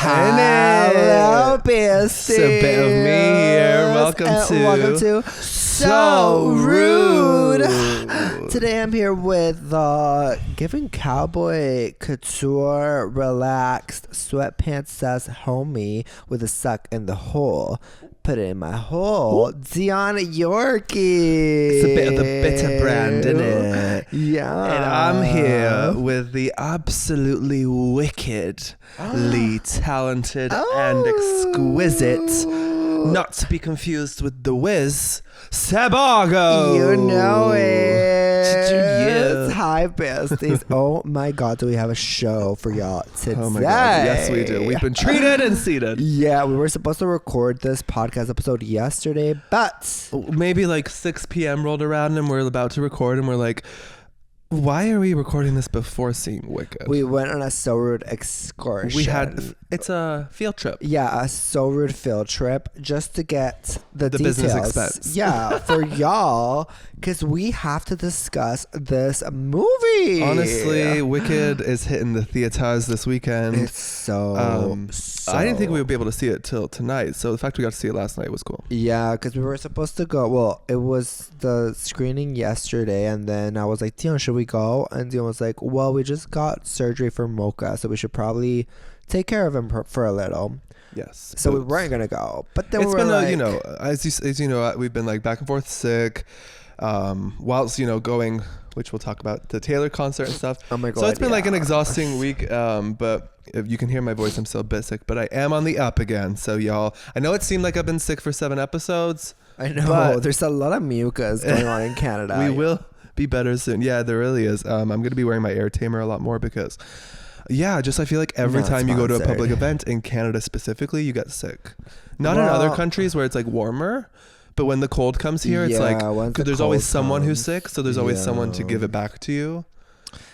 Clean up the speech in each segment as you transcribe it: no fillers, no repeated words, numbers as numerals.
Hello, besties. It's a bit of me here. Welcome to So Rude. Today I'm here with the Giving Cowboy Couture Relaxed Sweatpants Says Homie with a suck in the hole. Put it in my hole. Dion Yorkie. It's a bit of the bitter brand, isn't it? Yeah. And I'm here with the absolutely wickedly talented and exquisite, not to be confused with the whiz, Sebago. You know it. Yeah. Hi, besties. Oh my God, do we have a show for y'all today? Oh my God. Yes, we do. We've been treated and seated. Yeah, we were supposed to record this podcast episode yesterday, but Maybe like 6 p.m. rolled around and we're about to record and we're like, why are we recording this before seeing Wicked? we went on a So Rude excursion. It's a field trip. Yeah, a So Rude field trip just to get the details. Business expense. Yeah, for y'all, because we have to discuss this movie. Honestly, Wicked is hitting the theaters this weekend. It's so I didn't think we would be able to see it till tonight. So the fact we got to see it last night was cool. Yeah, because we were supposed to go. Well, it was the screening yesterday, and then I was like, Dion, should we go? And Dion was like, well, we just got surgery for Mocha, so we should probably take care of him for a little. Yes. So we weren't gonna go, but then It's we were been like, as you know, we've been like back and forth sick, whilst going, which we'll talk about, the Taylor concert and stuff. Oh my God! So it's been like an exhausting week. But if you can hear my voice, I'm still a bit sick, but I am on the up again. So y'all, I know it seemed like I've been sick for 7 episodes. I know but there's a lot of mucus going on in Canada. We will be better soon. Yeah, there really is. I'm going to be wearing my air tamer a lot more because, I feel like every Not time you go to a sponsored. public event in Canada specifically, you get sick. Not in other countries where it's like warmer, but when the cold comes here, it's like there's always someone who's sick, so there's always someone to give it back to you.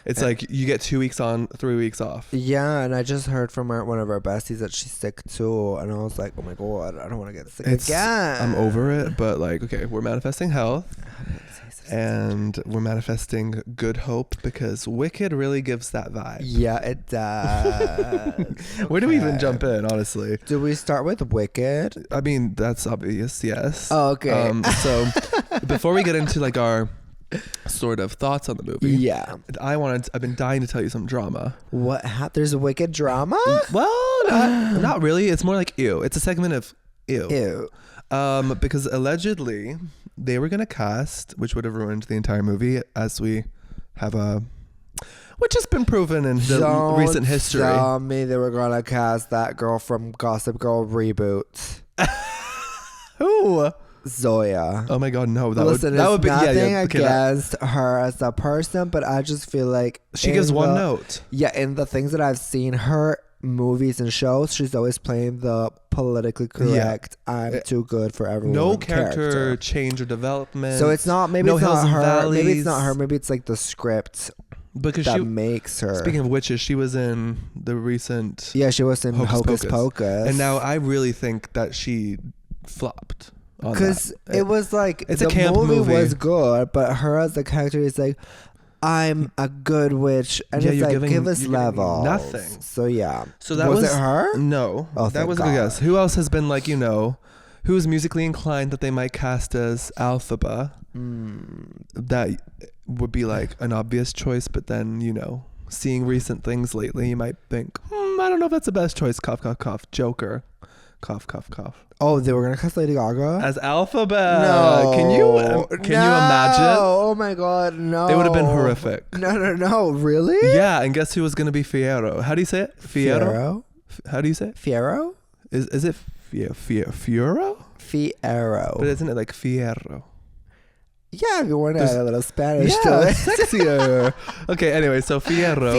It's like you get 2 weeks on, 3 weeks off. Yeah, and I just heard from one of our besties that she's sick too, and I was like, oh my God, I don't want to get sick again. I'm over it, but like, okay, we're manifesting health. And we're manifesting good hope because Wicked really gives that vibe. Yeah, it does. Where do we even jump in, honestly? Do we start with Wicked? I mean, that's obvious, yes. Oh, okay. So before we get into like our sort of thoughts on the movie, Yeah. I've been dying to tell you some drama. What? There's a Wicked drama? Well, not really. It's more like ew. It's a segment of ew. Ew. Because allegedly they were gonna cast, which would have ruined the entire movie, as we have which has been proven in the recent history. Tell me they were gonna cast that girl from Gossip Girl reboot. Who? Zoya. Oh my God, no! That Listen, would be nothing okay, against her as a person, but I just feel like she gives one note. Yeah, in the things that I've seen her movies and shows, she's always playing the politically correct I'm too good for everyone. No character change or development. So it's not maybe no it's not her. valleys. Maybe it's not her. Maybe it's like the script because that makes her. Speaking of witches, she was in the recent she was in Hocus Pocus. And now I really think that she flopped. Because it was like it's the a camp movie was good, but her as the character is like, I'm a good witch, and it's like give us levels. Nothing. So yeah. So that was it her? No, that was a good guess. Who else has been like who's musically inclined that they might cast as Alphaba? That would be like an obvious choice, but then seeing recent things lately, you might think, I don't know if that's the best choice. Cough, cough, cough. Joker. Cough, cough, cough. Oh, they were gonna cast Lady Gaga as Alphaba. No, can you imagine? Oh my God, no! It would have been horrific. No, really? Yeah, and guess who was gonna be Fierro? How do you say it? Fierro. How do you say it? Fierro. Is it Fierro? Fierro. But isn't it like Fierro? Yeah, if you want to add a little Spanish to it. Sexier. Okay, anyway, so Fierro.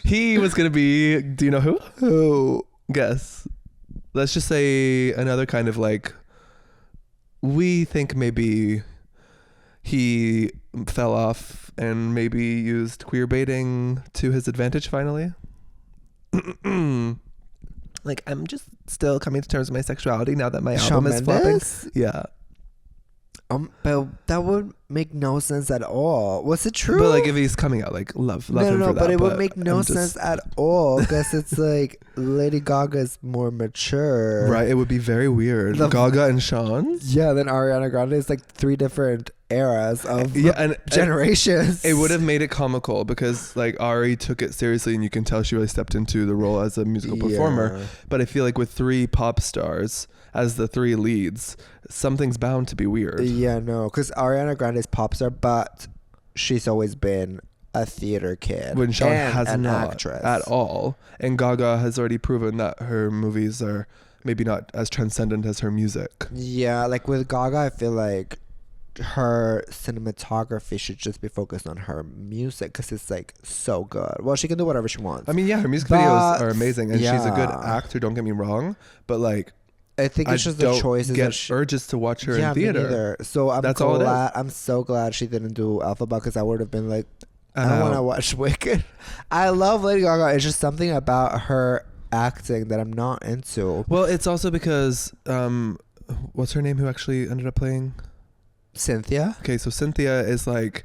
He was gonna be. Do you know who? Who? Guess. Let's just say another kind of like. We think maybe he fell off and maybe used queer baiting to his advantage finally. Like, I'm just still coming to terms with my sexuality now that my album is flopping. Yeah. But that would make no sense at all. Was it true? But like if he's coming out, like love him for that. But it would make no sense at all because it's like Lady Gaga's more mature. Right, it would be very weird. Gaga and Sean. Yeah, then Ariana Grande is like 3 different eras of and generations. It would have made it comical because like Ari took it seriously and you can tell she really stepped into the role as a musical performer. But I feel like with 3 pop stars as the 3 leads, something's bound to be weird. Yeah, no, because Ariana Grande is pop star, but she's always been a theater kid. When Sean has not actress. At all. And Gaga has already proven that her movies are maybe not as transcendent as her music. Yeah, like with Gaga, I feel like her cinematography should just be focused on her music because it's like so good. Well, she can do whatever she wants. I mean, yeah, her music videos are amazing and she's a good actor, don't get me wrong, but like I think it's just the choices. Get urges to watch her in theater. Me neither. So That's all it is. I'm so glad she didn't do Alphabet because I would have been like, I don't want to watch Wicked. I love Lady Gaga. It's just something about her acting that I'm not into. Well, it's also because what's her name who actually ended up playing Cynthia? Okay, so Cynthia is like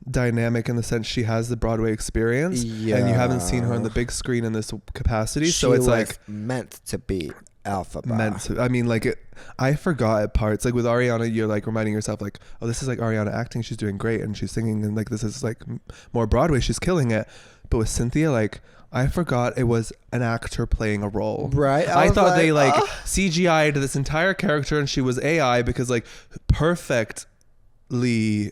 dynamic in the sense she has the Broadway experience, and you haven't seen her on the big screen in this capacity. So it's like meant to be Alphabet. I mean, like I forgot at parts. Like with Ariana, you're like reminding yourself, like, oh, this is like Ariana acting. She's doing great, and she's singing, and like this is like more Broadway. She's killing it. But with Cynthia, like I forgot it was an actor playing a role. Right. I thought they like CGI'd this entire character, and she was AI because like perfectly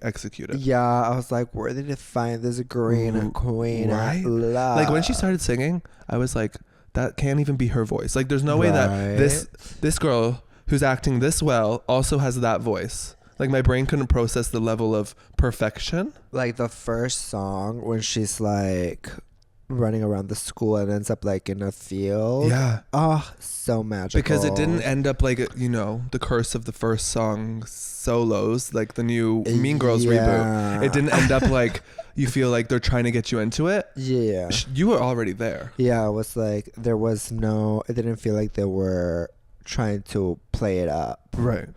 executed. Yeah, I was like, where did they find this green queen? Right. Like when she started singing, I was like, that can't even be her voice. Like there's no way that this girl who's acting this well also has that voice. Like my brain couldn't process the level of perfection. Like the first song when she's like running around the school and ends up like in a field. Yeah. Oh, so magical. Because it didn't end up like, you know, the curse of the first song solos, like the new Mean Girls reboot. It didn't end up like you feel like they're trying to get you into it. Yeah. You were already there. Yeah, it was like it didn't feel like they were trying to play it up. Right.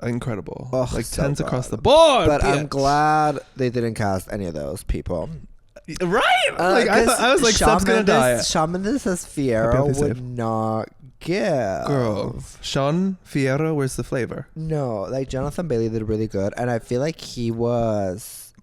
Incredible. Oh, like so 10s across the board. But I'm glad they didn't cast any of those people. Right? Like I was like, Seb's gonna die. Shawn Mendes as Fierro would not give. Girl, Sean Fierro, where's the flavor? No, like Jonathan Bailey did really good, and I feel like he was.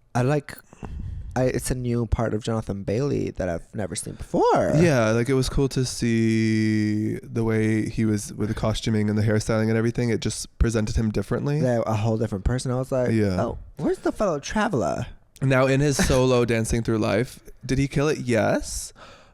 It's a new part of Jonathan Bailey that I've never seen before. Yeah, like it was cool to see the way he was with the costuming and the hairstyling and everything. It just presented him differently. Yeah, a whole different person. I was like, oh, where's the fellow traveler? Now, in his solo Dancing Through Life, did he kill it? Yes.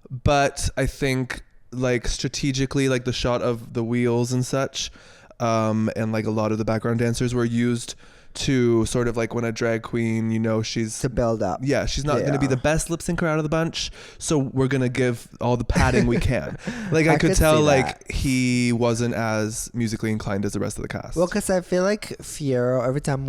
But I think like strategically, like the shot of the wheels and such, and like a lot of the background dancers were used to sort of like when a drag queen, you know, she's to build up. Yeah, she's not going to be the best lip syncer out of the bunch, so we're going to give all the padding we can. Like I could tell like he wasn't as musically inclined as the rest of the cast. Well, because I feel like Fierro, every time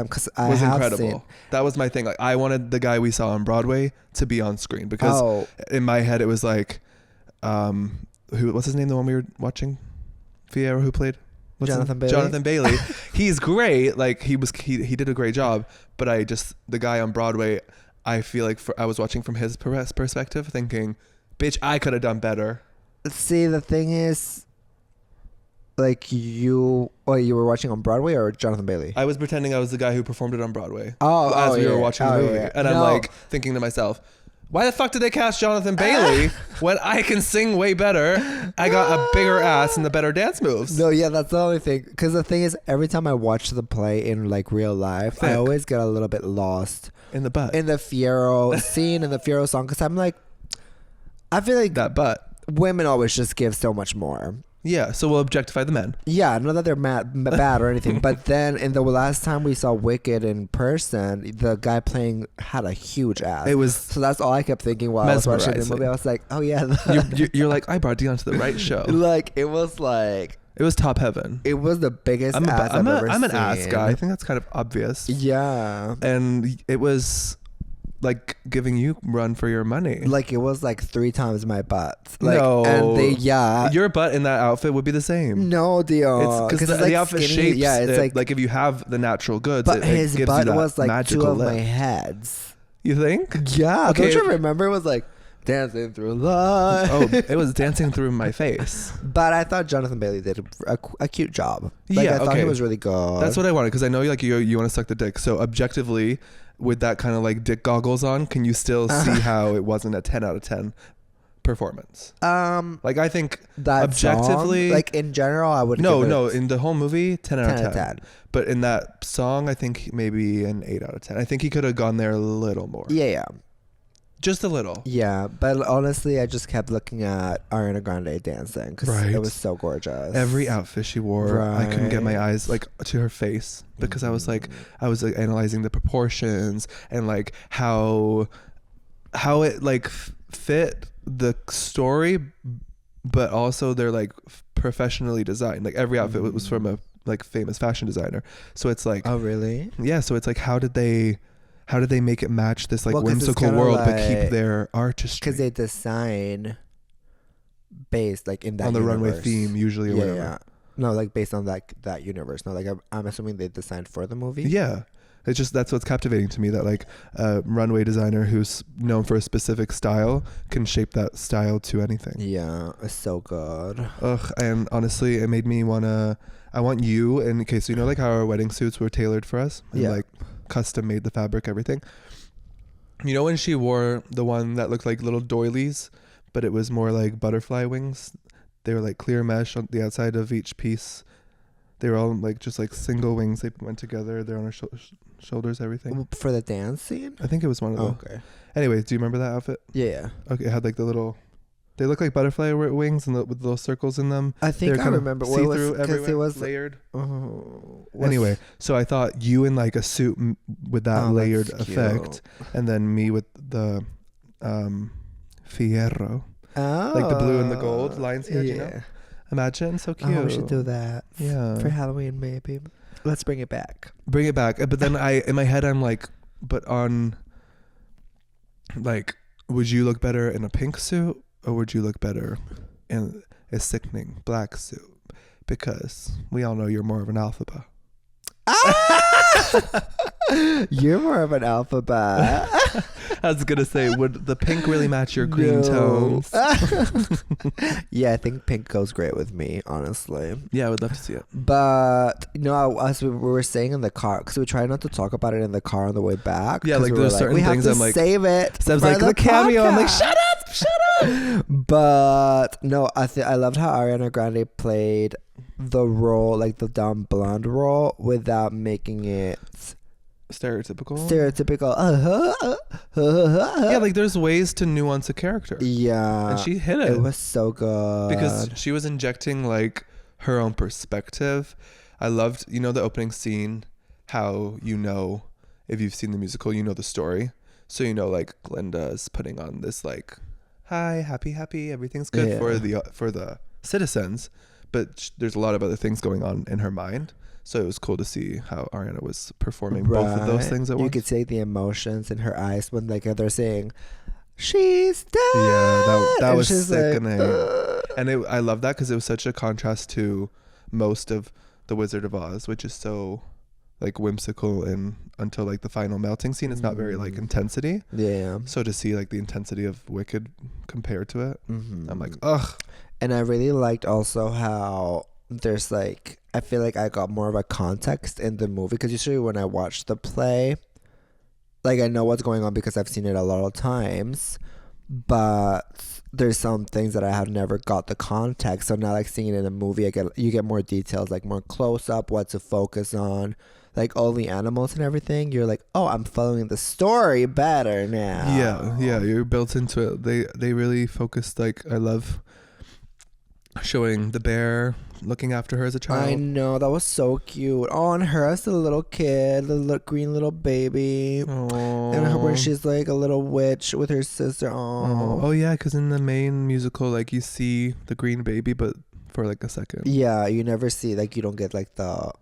because I was have incredible. seen. That was my thing. Like I wanted the guy we saw on Broadway to be on screen because in my head it was like, what's his name? The one we were watching, Fierro, who played. Jonathan Bailey. Jonathan Bailey. He's great. Like he did a great job. But the guy on Broadway, I feel like I was watching from his perspective, thinking, "Bitch, I could have done better." See, the thing is, like you were watching on Broadway or Jonathan Bailey? I was pretending I was the guy who performed it on Broadway. As we were watching the movie, and I'm like thinking to myself, why the fuck did they cast Jonathan Bailey when I can sing way better? I got a bigger ass and the better dance moves. No, yeah, that's the only thing. Because the thing is, every time I watch the play in like real life, I always get a little bit lost in the butt, in the Fierro scene, in the Fierro song. Because I'm like, I feel like that butt. Women always just give so much more. Yeah, so we'll objectify the men. Yeah, not that they're bad or anything, but then in the last time we saw Wicked in person, the guy playing had a huge ass. So that's all I kept thinking while I was watching the movie. I was like, oh yeah. You're like, I brought Dion to the right show. Like it was top heaven. It was the biggest ass I've ever seen. I'm an ass guy. I think that's kind of obvious. Yeah. And it was like giving you run for your money. Like it was like 3 times my butt. Like, no, and your butt in that outfit would be the same. No, Dion, because it's the like outfit skinny. shapes. Yeah, it's like if you have the natural goods, but it his gives butt you that was like 2 magical of look. my heads. You think? Yeah. Okay. Don't you remember? It was like dancing through life. Oh, it was dancing through my face. But I thought Jonathan Bailey did a cute job. Like, Yeah, I thought he was really good. That's what I wanted, because I know like you want to suck the dick. So objectively, with that kind of like dick goggles on, can you still see how it wasn't a 10 out of 10 performance? Like I think that objectively, song, like in general, I would no, in the whole movie, 10 out 10 of 10. But in that song, I think maybe an 8 out of 10. I think he could have gone there a little more. Yeah. Just a little. Yeah, but honestly, I just kept looking at Ariana Grande dancing because it was so gorgeous. Every outfit she wore, I couldn't get my eyes like to her face, because I was like analyzing the proportions and like how it like fit the story, but also they're like professionally designed. Like every outfit was from a like famous fashion designer. So it's like, oh really? Yeah. So it's like, how did they make it match this like whimsical world, but keep their artistry? Because they design based like in that on the universe. runway theme usually, or whatever. Yeah. No, like based on that universe. No, like I'm assuming they designed for the movie. Yeah. It's just, that's what's captivating to me, that like a runway designer who's known for a specific style can shape that style to anything. Yeah, it's so good. Ugh, and honestly, it made me I want you, in case, you know, like how our wedding suits were tailored for us and like custom made the fabric, everything. You know, when she wore the one that looked like little doilies, but it was more like butterfly wings. They were like clear mesh on the outside of each piece. They were all like just like single wings. They went together. They're on her shoulders, everything. For the dance scene? I think it was one of them. Okay. Anyway, do you remember that outfit? Yeah. Okay, it had like the little... They look like butterfly wings and with little circles in them. I think I remember. See through everywhere, it was layered. Anyway, so I thought you in like a suit with that layered effect, and then me with the fierro, like the blue and the gold lines here. Do you know? Imagine, so cute. Oh, we should do that. Yeah, for Halloween maybe. Let's bring it back. Bring it back. But then in my head I'm like, but on like, would you look better in a pink suit? Or would you look better in a sickening black suit? Because we all know you're more of an alphabet. You're more of an alphabet. I was gonna say, would the pink really match your green tones? Yeah, I think pink goes great with me, honestly. Yeah, I would love to see it. But as we were saying in the car, because we tried not to talk about it in the car on the way back. Yeah, like there's certain things I'm like, save it. Seb's like the cameo. I'm like, shut up. But no, I loved how Ariana Grande played the role, like the dumb blonde role, without making it stereotypical. Yeah, like there's ways to nuance a character. Yeah, and she hit it. It was so good because she was injecting like her own perspective. I loved, you know, the opening scene, how, you know, if you've seen the musical, you know the story. So, you know, like Glinda's putting on this like, hi, happy, everything's good for the citizens. But there's a lot of other things going on in her mind. So it was cool to see how Ariana was performing both of those things at once. You could see the emotions in her eyes when like they're saying, she's dead. Yeah, that was sickening. Like, and I love that because it was such a contrast to most of The Wizard of Oz, which is so like whimsical, and until like the final melting scene, it's not very like intensity. Yeah. So to see like the intensity of Wicked compared to it, I'm like, ugh. And I really liked also how there's like, I feel like I got more of a context in the movie, because usually when I watch the play, like I know what's going on because I've seen it a lot of times, but there's some things that I have never got the context. So now like seeing it in a movie, you get more details, like more close up, what to focus on, like all the animals and everything. You're like, oh, I'm following the story better now. Yeah, you're built into it. They really focused, like, I love showing the bear looking after her as a child. I know, that was so cute. Oh, and her as a little kid, the little green little baby. Aww. And her when she's like a little witch with her sister. Oh yeah, because in the main musical, like, you see the green baby, but for like a second. Yeah, you never see, like, you don't get like the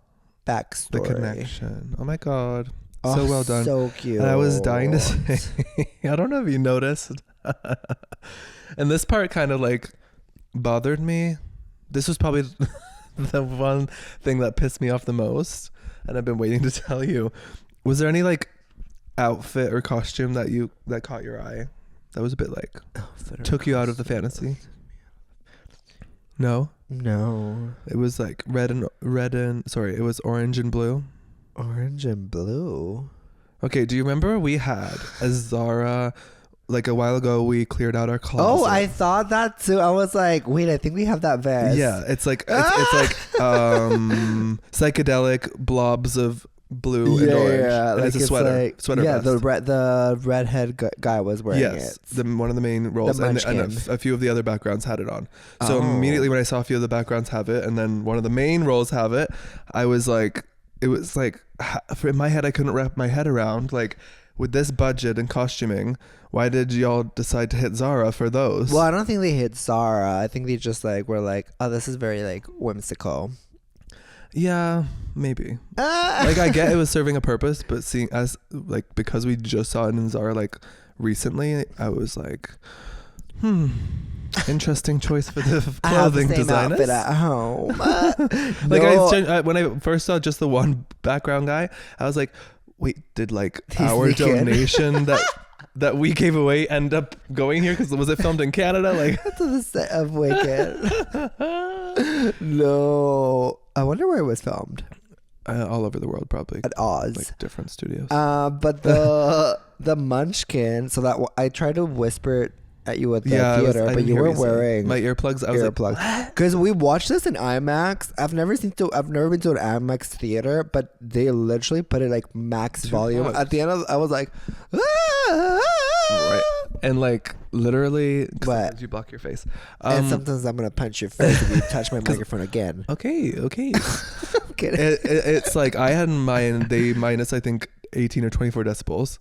backstory, the connection. Oh my god. So well done. So cute. And I was dying to say, I don't know if you noticed. And this part kind of like bothered me. This was probably the one thing that pissed me off the most. And I've been waiting to tell you. Was there any like outfit or costume that caught your eye? That was a bit like took you out of the fantasy. No. It was like it was orange and blue. Orange and blue. Okay, do you remember we had a Zara like a while ago? We cleared out our closet. Oh, I thought that too. I was like, wait, I think we have that vest. Yeah, it's like psychedelic blobs of blue and orange. Yeah, and like it's a sweater yeah, vest. the redhead guy was wearing it. One of the main roles, and a few of the other backgrounds had it on. So immediately when I saw a few of the backgrounds have it, and then one of the main roles have it, I was like, it was like, in my head I couldn't wrap my head around, like, with this budget and costuming, why did y'all decide to hit Zara for those? Well, I don't think they hit Zara. I think they just like were like, oh, this is very like whimsical. Yeah, maybe. Like, I get it was serving a purpose, but seeing as like, because we just saw it in Zara like recently, I was like, interesting choice for the clothing designers. Outfit at home. Like, when I first saw just the one background guy, I was like, wait, did like our donation that we gave away end up going here? Because was it filmed in Canada? Like, to the set of Wicked. No, I wonder where it was filmed. All over the world, probably at Oz, like different studios. But the Munchkin. So that I tried to whisper it at you at the theater, but you were wearing my earplugs. I was earplugs because we watched this in IMAX. I've never been to an IMAX theater, but they literally put it like max volume. At the end I was like, right, and like literally, but did you block your face? And sometimes I'm gonna punch your face if you touch my microphone again. Okay. I'm kidding. It's like I had in mind they minus I think 18 or 24 decibels.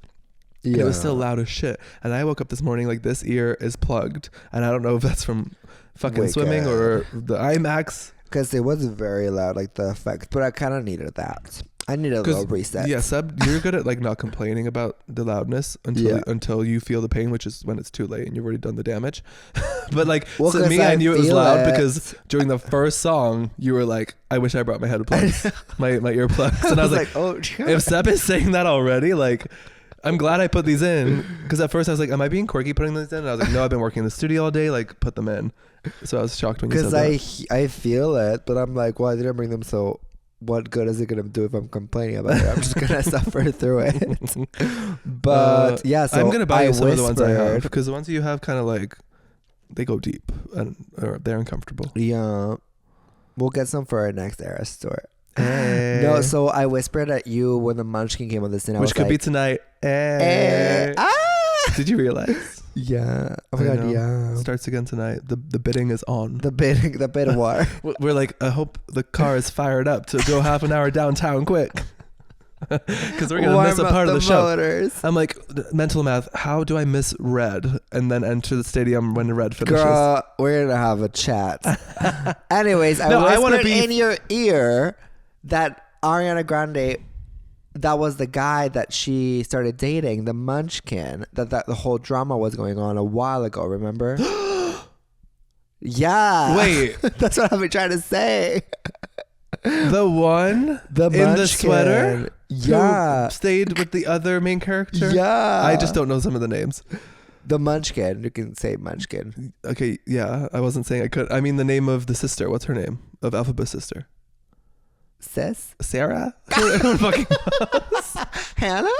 Yeah. It was still loud as shit. And I woke up this morning like this ear is plugged. And I don't know if that's from fucking swimming or the IMAX. Because it was very loud, like the effect. But I kind of needed that. I needed a little reset. Yeah, Seb, you're good at like not complaining about the loudness until you feel the pain, which is when it's too late and you've already done the damage. But like, to me, I knew it was loud because during the first song, you were like, I wish I brought my headphones, my earplugs. And I was like, oh, if Seb is saying that already, like, I'm glad I put these in, because at first I was like, am I being quirky putting these in? And I was like, no, I've been working in the studio all day, like put them in. So I was shocked when you said that. Because I feel it, but I'm like, well, I didn't bring them, so what good is it going to do if I'm complaining about it? I'm just going to suffer through it. But yeah, so I'm going to buy you some of the ones I have, because the ones you have kind of like, they go deep or they're uncomfortable. Yeah. We'll get some for our next Eras store. Hey. No, so I whispered at you when the Munchkin came on the scene. Which could be tonight. Hey. Did you realize? Yeah. Oh my god, yeah. Starts again tonight. The bidding is on. The bid war. We're like, I hope the car is fired up to go half an hour downtown quick. Because we're gonna miss a part of the show. I'm like, mental math, how do I miss Red and then enter the stadium when the Red finishes? Girl, we're gonna have a chat. Anyways, I whispered in your ear that Ariana Grande, that was the guy that she started dating, the Munchkin, that the whole drama was going on a while ago, remember? Yeah. Wait. That's what I've been trying to say. The one in the sweater? Yeah. Who stayed with the other main character? Yeah. I just don't know some of the names. The Munchkin. You can say Munchkin. Okay, yeah. I wasn't saying I could. I mean the name of the sister. What's her name? Of Alphaba's sister. Sis? Sarah? Fucking Hannah?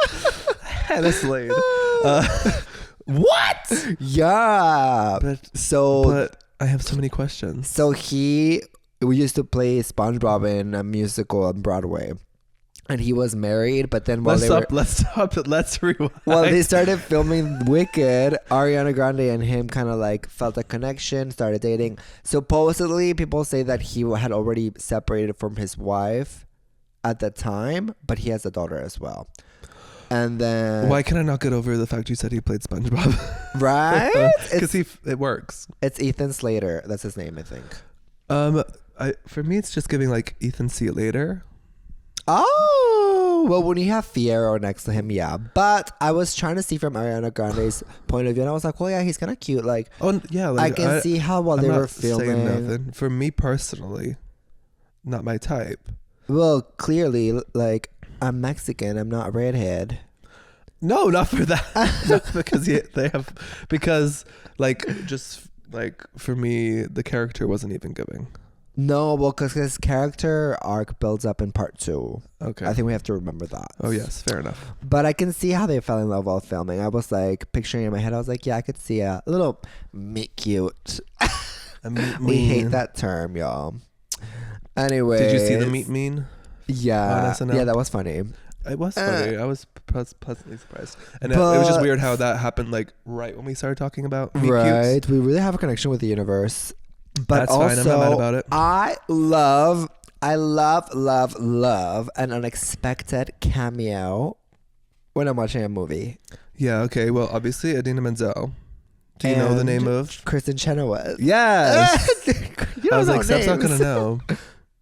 Hannah Slade. What? Yeah. But I have so many questions. So we used to play SpongeBob in a musical on Broadway. And he was married, but then let's stop it. Let's rewind. Well, they started filming Wicked. Ariana Grande and him kind of like felt a connection, started dating. Supposedly, people say that he had already separated from his wife at the time, but he has a daughter as well. And then why can I not get over the fact you said he played SpongeBob? Right? Because it works. It's Ethan Slater. That's his name, I think. For me, it's just giving like Ethan, see you later. Oh, well, when you have Fierro next to him, yeah. But I was trying to see from Ariana Grande's point of view, and I was like, well, yeah, he's kind of cute. Like, oh yeah, like, I can see how while I'm they not were filming. saying nothing. For me personally, not my type. Well, clearly, like, I'm Mexican. I'm not redhead. No, not for that. Not because they have, because like just like for me, the character wasn't even giving. No, well, because his character arc builds up in part 2. Okay. I think we have to remember that. Oh yes, fair enough. But I can see how they fell in love while filming. I was like picturing in my head. I was like, yeah, I could see a little meet cute. We hate that term, y'all. Anyway, did you see the meet mean? Yeah, on SNL? Yeah, that was funny. It was funny. I was pleasantly surprised, and it was just weird how that happened. Like right when we started talking about meet cutes. We really have a connection with the universe. But that's also, fine. I'm not mad about it. I love an unexpected cameo when I'm watching a movie. Yeah. Okay. Well, obviously, Idina Menzel. Do you know the name of Kristen Chenoweth? Yes. I was like, Seb's not gonna know.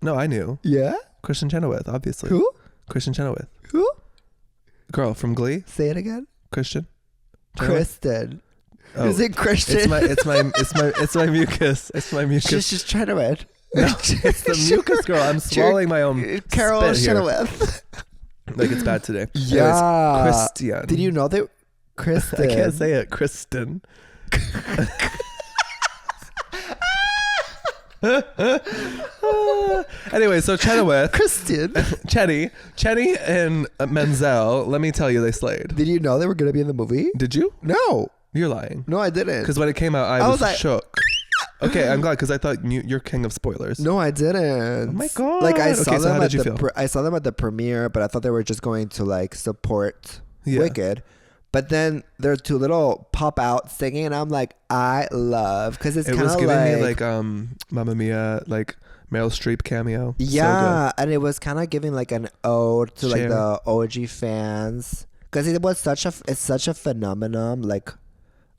No, I knew. Yeah. Kristen Chenoweth, obviously. Who? Kristen Chenoweth. Who? Girl from Glee. Say it again. Christian. Chenoweth? Kristen. Oh, is it Christian? It's my mucus. It's my mucus. She's just Chenoweth. No, it's the mucus, girl. I'm swallowing my own Carol spit here. Chenoweth. Like it's bad today. Yeah. Anyways, Christian. Did you know that Kristen? I can't say it. Kristen. Anyway, so Chenoweth, Kristen, Chenny and Menzel, let me tell you, they slayed. Did you know they were going to be in the movie? Did you? No. You're lying. No, I didn't. Because when it came out, I was like, shook. Okay, I'm glad because I thought you're king of spoilers. No, I didn't. Oh my god! Like I saw them how at did you feel? I saw them at the premiere, but I thought they were just going to like support Wicked. But then their two little pop out singing, and I'm like, I love because it's kind of like, it was giving me like Mamma Mia, like Meryl Streep cameo. Yeah, and it was kind of giving like an ode to like the OG fans because it's such a phenomenon, like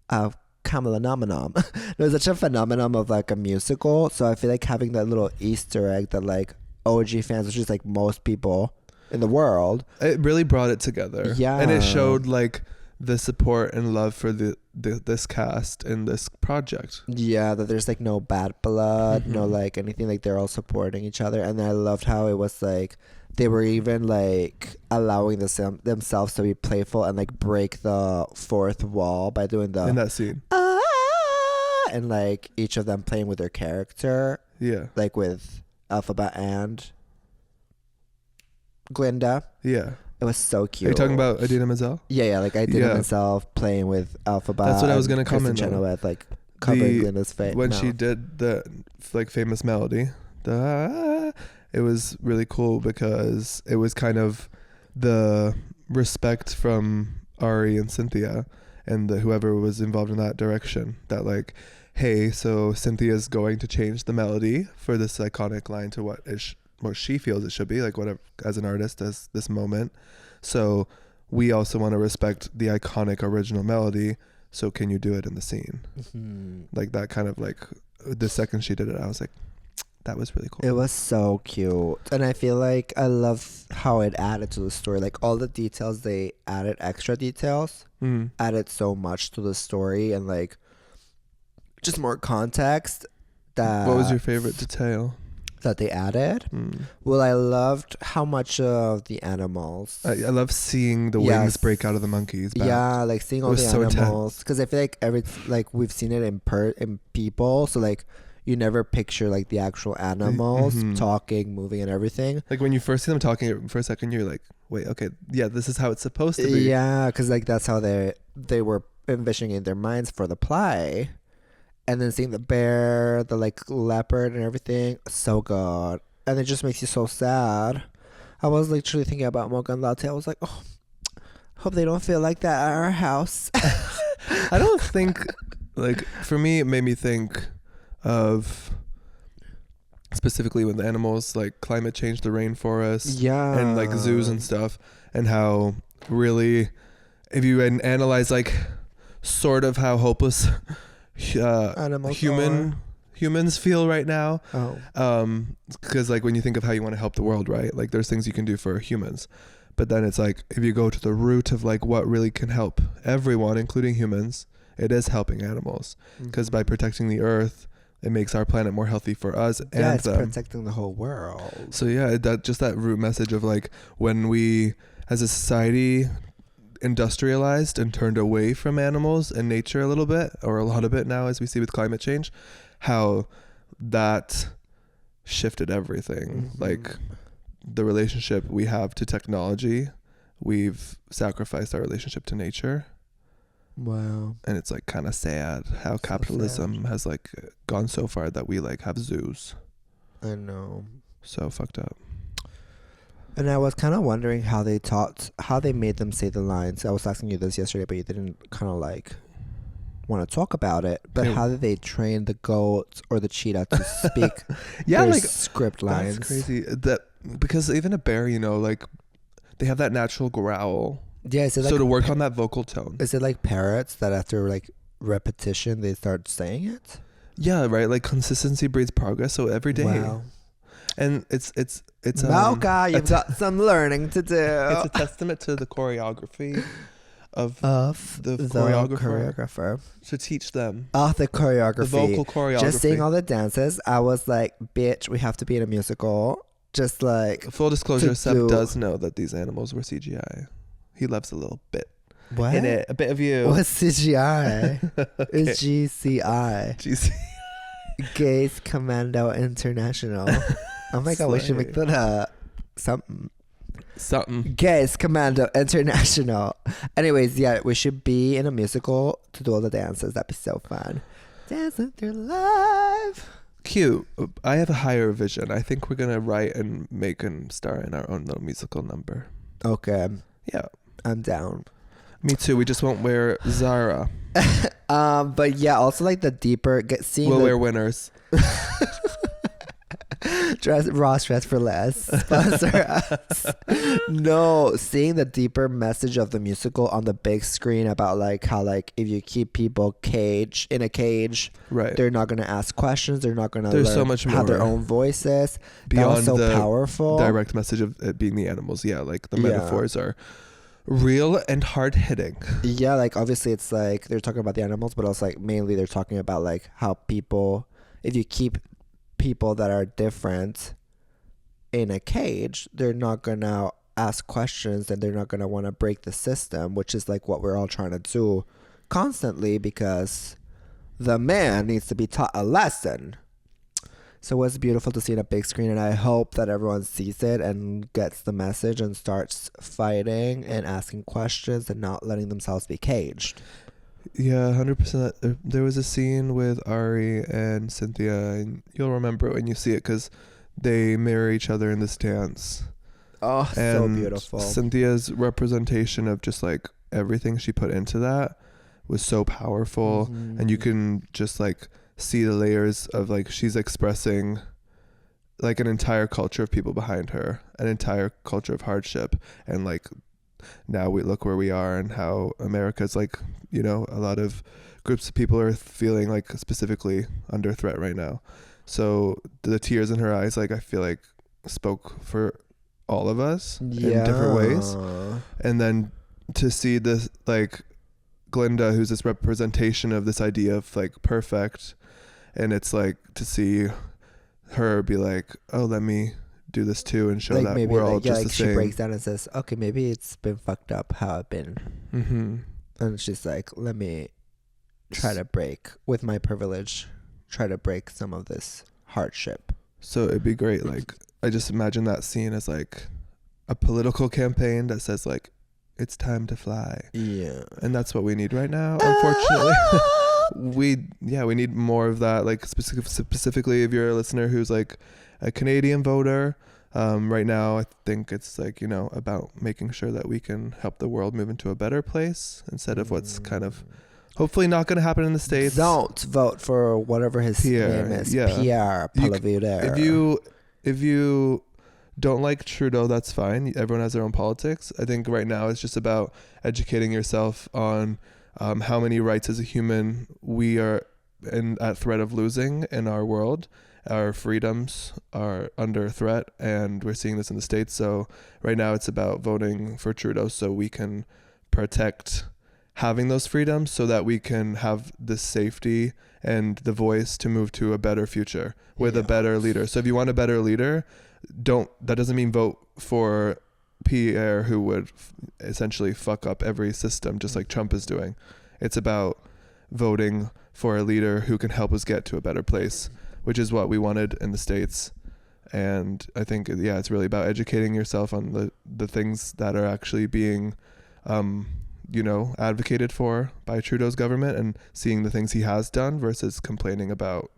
a phenomenon. It was such a phenomenon of like a musical. So I feel like having that little Easter egg that like OG fans, which is like most people in the world, it really brought it together. Yeah, and it showed like the support and love for this cast and this project. Yeah, that there's like no bad blood, no like anything, like they're all supporting each other. And I loved how it was like they were even like allowing themselves to be playful and like break the fourth wall by doing the in that scene and like each of them playing with their character. Yeah, like with Elphaba and Glinda. Yeah. It was so cute. Are you talking about Idina Menzel? Yeah, like Idina Menzel playing with Elphaba. That's what I was gonna comment on. With like covering Glinda's face when she did the like famous melody. It was really cool because it was kind of the respect from Ari and Cynthia and whoever was involved in that direction. That like, hey, so Cynthia's going to change the melody for this iconic line to what she feels it should be, like whatever, as an artist, as this moment. So we also want to respect the iconic original melody. So can you do it in the scene? Mm-hmm. Like that kind of like the second she did it, I was like, that was really cool. It was so cute. And I feel like I love how it added to the story. Like all the details, they added extra details, added so much to the story and like just more context. What was your favorite detail that they added? Well, I loved how much of the animals. I love seeing the wings break out of the monkeys back. Yeah, like seeing all the animals, because I feel like we've seen it in people, so like you never picture like the actual animals talking, moving, and everything. Like when you first see them talking for a second, you're like, wait, okay, yeah, this is how it's supposed to be. Yeah, because like that's how they were envisioning in their minds for the play. And then seeing the bear, the like leopard and everything, so good. And it just makes you so sad. I was literally thinking about Morgan Latte. I was like, oh, hope they don't feel like that at our house. I don't think, like, for me, it made me think of specifically when the animals, like climate change, the rainforest, and like zoos and stuff, and how really, if you analyze like sort of how hopeless humans feel right now, because like when you think of how you want to help the world, right, like there's things you can do for humans, But then it's like, if you go to the root of like what really can help everyone, including humans, it is helping animals. Because by protecting the earth, it makes our planet more healthy for us and it's them. protecting the whole world. So yeah, that root message of like, when we as a society industrialized and turned away from animals and nature a little bit, or a lot of it now, as we see with climate change, how that shifted everything. Like the relationship we have to technology, we've sacrificed our relationship to nature. Wow. And it's like kind of sad how capitalism has like gone so far that we like have zoos. I know. So fucked up. And I was kind of wondering how they made them say the lines. I was asking you this yesterday, but you didn't kind of like want to talk about it. But how did they train the goat or the cheetah to speak their like script lines? That's crazy. That because even a bear, you know, like they have that natural growl. Yeah, is it like so to work on that vocal tone. Is it like parrots that after like repetition they start saying it? Yeah, right. Like consistency breeds progress. So every day. Wow. And it's Malka, you've got some learning to do. It's a testament to the choreography of the choreographer to teach them. The choreography. The vocal choreography. Just seeing all the dances, I was like, bitch, we have to be in a musical. Just like... Full disclosure, Sebb does know that these animals were CGI. He loves a little bit. What? In it. A bit of you. What's CGI? Okay. It's GCI. GCI. Gaze Commando International. Oh my god, we should make that something. Gaze Commando International. Anyways, yeah, we should be in a musical to do all the dances. That'd be so fun. Dancing through life. Cute. I have a higher vision. I think we're gonna write and make and star in our own little musical number. Okay. Yeah. I'm down. Me too. We just won't wear Zara. But yeah, also like the deeper we'll wear winners. Dress for less. Sponsor us. No, seeing the deeper message of the musical on the big screen about like how like if you keep people in a cage, right, they're not gonna ask questions. They're not gonna There's so much more have their own voices. Beyond that was so the powerful. Direct message of it being the animals. Yeah, like the metaphors are real and hard hitting. Yeah, like obviously it's like they're talking about the animals, but also like mainly they're talking about like how people, if you keep people that are different in a cage, they're not gonna ask questions and they're not gonna want to break the system, which is like what we're all trying to do constantly, because the man needs to be taught a lesson. So it was beautiful to see it on a big screen, and I hope that everyone sees it and gets the message and starts fighting and asking questions and not letting themselves be caged. Yeah, 100%. There was a scene with Ari and Cynthia, and you'll remember it when you see it because they mirror each other in this dance. Oh, and so beautiful. Cynthia's representation of just like everything she put into that was so powerful. And you can just like see the layers of like she's expressing like an entire culture of people behind her, an entire culture of hardship, and like now we look where we are and how America's like, you know, a lot of groups of people are feeling like specifically under threat right now. So the tears in her eyes, like I feel like spoke for all of us in different ways. And then to see this like Glinda, who's this representation of this idea of like perfect, and it's like to see her be like, oh, let me do this too and show like that maybe we're all just the same. She breaks down and says, okay, maybe it's been fucked up how I've been. And she's like, let me try to break with my privilege, try to break some of this hardship. So it'd be great. Like I just imagine that scene as like a political campaign that says like, it's time to fly. Yeah. And that's what we need right now, unfortunately. we need more of that, like specifically if you're a listener who's like a Canadian voter. Right now I think it's like, you know, about making sure that we can help the world move into a better place instead of what's kind of hopefully not going to happen in the States. Don't vote for whatever his name is. Pierre Poilievre. If you don't like Trudeau, that's fine. Everyone has their own politics. I think right now it's just about educating yourself on how many rights as a human we are at threat of losing in our world, our freedoms are under threat, and we're seeing this in the States. So right now it's about voting for Trudeau so we can protect having those freedoms, so that we can have the safety and the voice to move to a better future with a better leader. So if you want a better leader, that doesn't mean vote for Pierre, who would essentially fuck up every system just like Trump is doing. It's about voting for a leader who can help us get to a better place, which is what we wanted in the States. And I think, it's really about educating yourself on the things that are actually being advocated for by Trudeau's government, and seeing the things he has done versus complaining about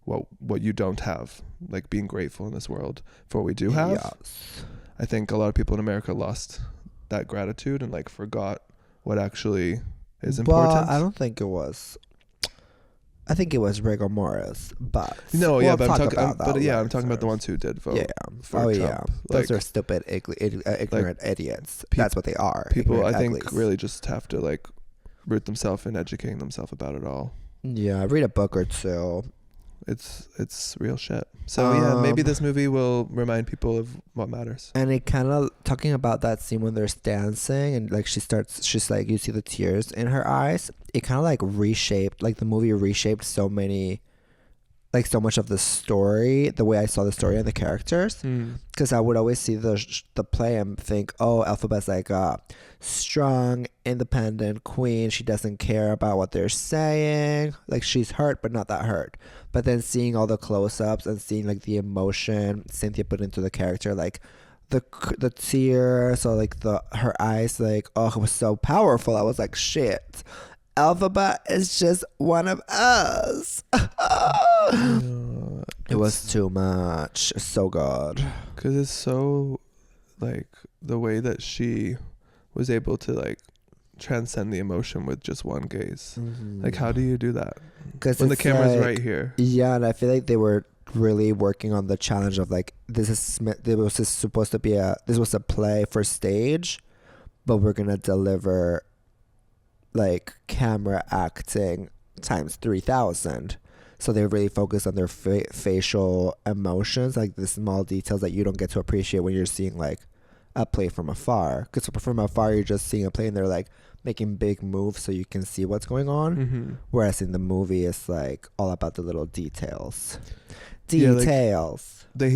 what you don't have, like being grateful in this world for what we do have. Yes. I think a lot of people in America lost that gratitude and like forgot what actually is important. Well, I don't think it was. I think it was rigor mortis, but I'm talking about the ones who did vote. For Trump. Those are stupid, ignorant idiots. That's what they are. People, I think, really just have to like root themselves in educating themselves about it all. Yeah, read a book or two. It's real shit. So maybe this movie will remind people of what matters. And it kind of talking about that scene when they're dancing and like she's like, you see the tears in her eyes. It kind of like reshaped, like the movie reshaped so much of the story, the way I saw the story and the characters. Because I would always see the play and think, oh, Elphaba's like a strong, independent queen. She doesn't care about what they're saying. Like she's hurt, but not that hurt. But then seeing all the close-ups and seeing like the emotion Cynthia put into the character, like the tears, or like her eyes, like, oh, it was so powerful. I was like, shit. Elphaba is just one of us. It was too much. So good. Because it's so, like, the way that she was able to, like, transcend the emotion with just one gaze. Mm-hmm. Like, how do you do that? When the camera's like, right here. Yeah, and I feel like they were really working on the challenge of, like, this was a play for stage, but we're going to deliver like camera acting times 3,000. So they really focus on their facial emotions, like the small details that you don't get to appreciate when you're seeing like a play from afar. Because from afar you're just seeing a play and they're like making big moves so you can see what's going on. Mm-hmm. Whereas in the movie it's like all about the little details. He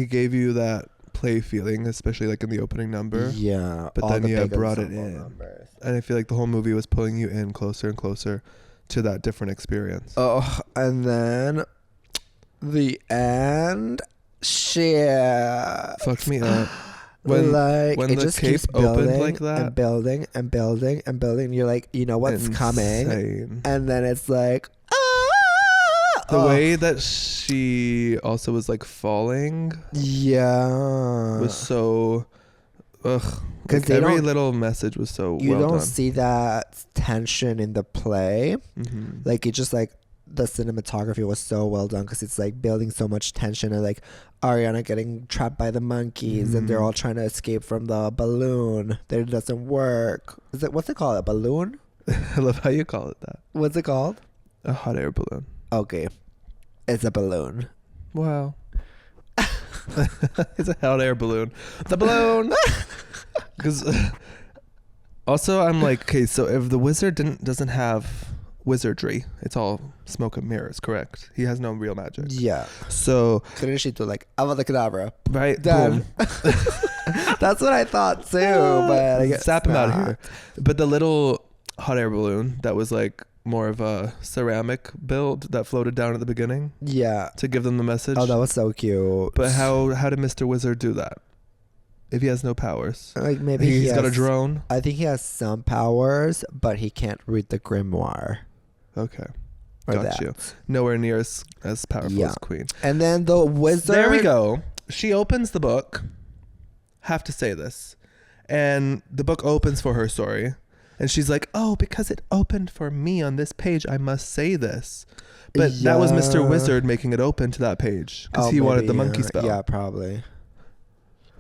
gave you that play feeling, especially like in the opening number. Yeah. But then brought it in. Numbers. And I feel like the whole movie was pulling you in closer and closer to that different experience. Oh, and then the end, shit. Fucked me up. When it just keeps opened like that. And building and building and building. You're like, you know what's coming. And then it's like, the way that she also was like falling, was so, because like every little message was so. You don't see that tension in the play, like it just like the cinematography was so well done because it's like building so much tension and like Ariana getting trapped by the monkeys and they're all trying to escape from the balloon that it doesn't work. What's it called? A balloon? I love how you call it that. What's it called? A hot air balloon. Okay. It's a balloon. Wow. It's a hot air balloon. The balloon! Because also I'm like, okay, so if the wizard doesn't have wizardry, it's all smoke and mirrors, correct? He has no real magic. Yeah. So couldn't she do like Avada Kedavra? Right. Done. That's what I thought too, but I guess zap him out of here. But the little hot air balloon that was like more of a ceramic build that floated down at the beginning. Yeah. To give them the message. Oh, that was so cute. But how did Mr. Wizard do that? If he has no powers. Like maybe he's got a drone. I think he has some powers, but he can't read the grimoire. Okay. Got you. Nowhere near as powerful as Queen. And then the wizard. There we go. She opens the book. Have to say this. And the book opens for her story. And she's like, oh, because it opened for me on this page, I must say this. But that was Mr. Wizard making it open to that page. Because he wanted the monkey spell. Yeah, probably.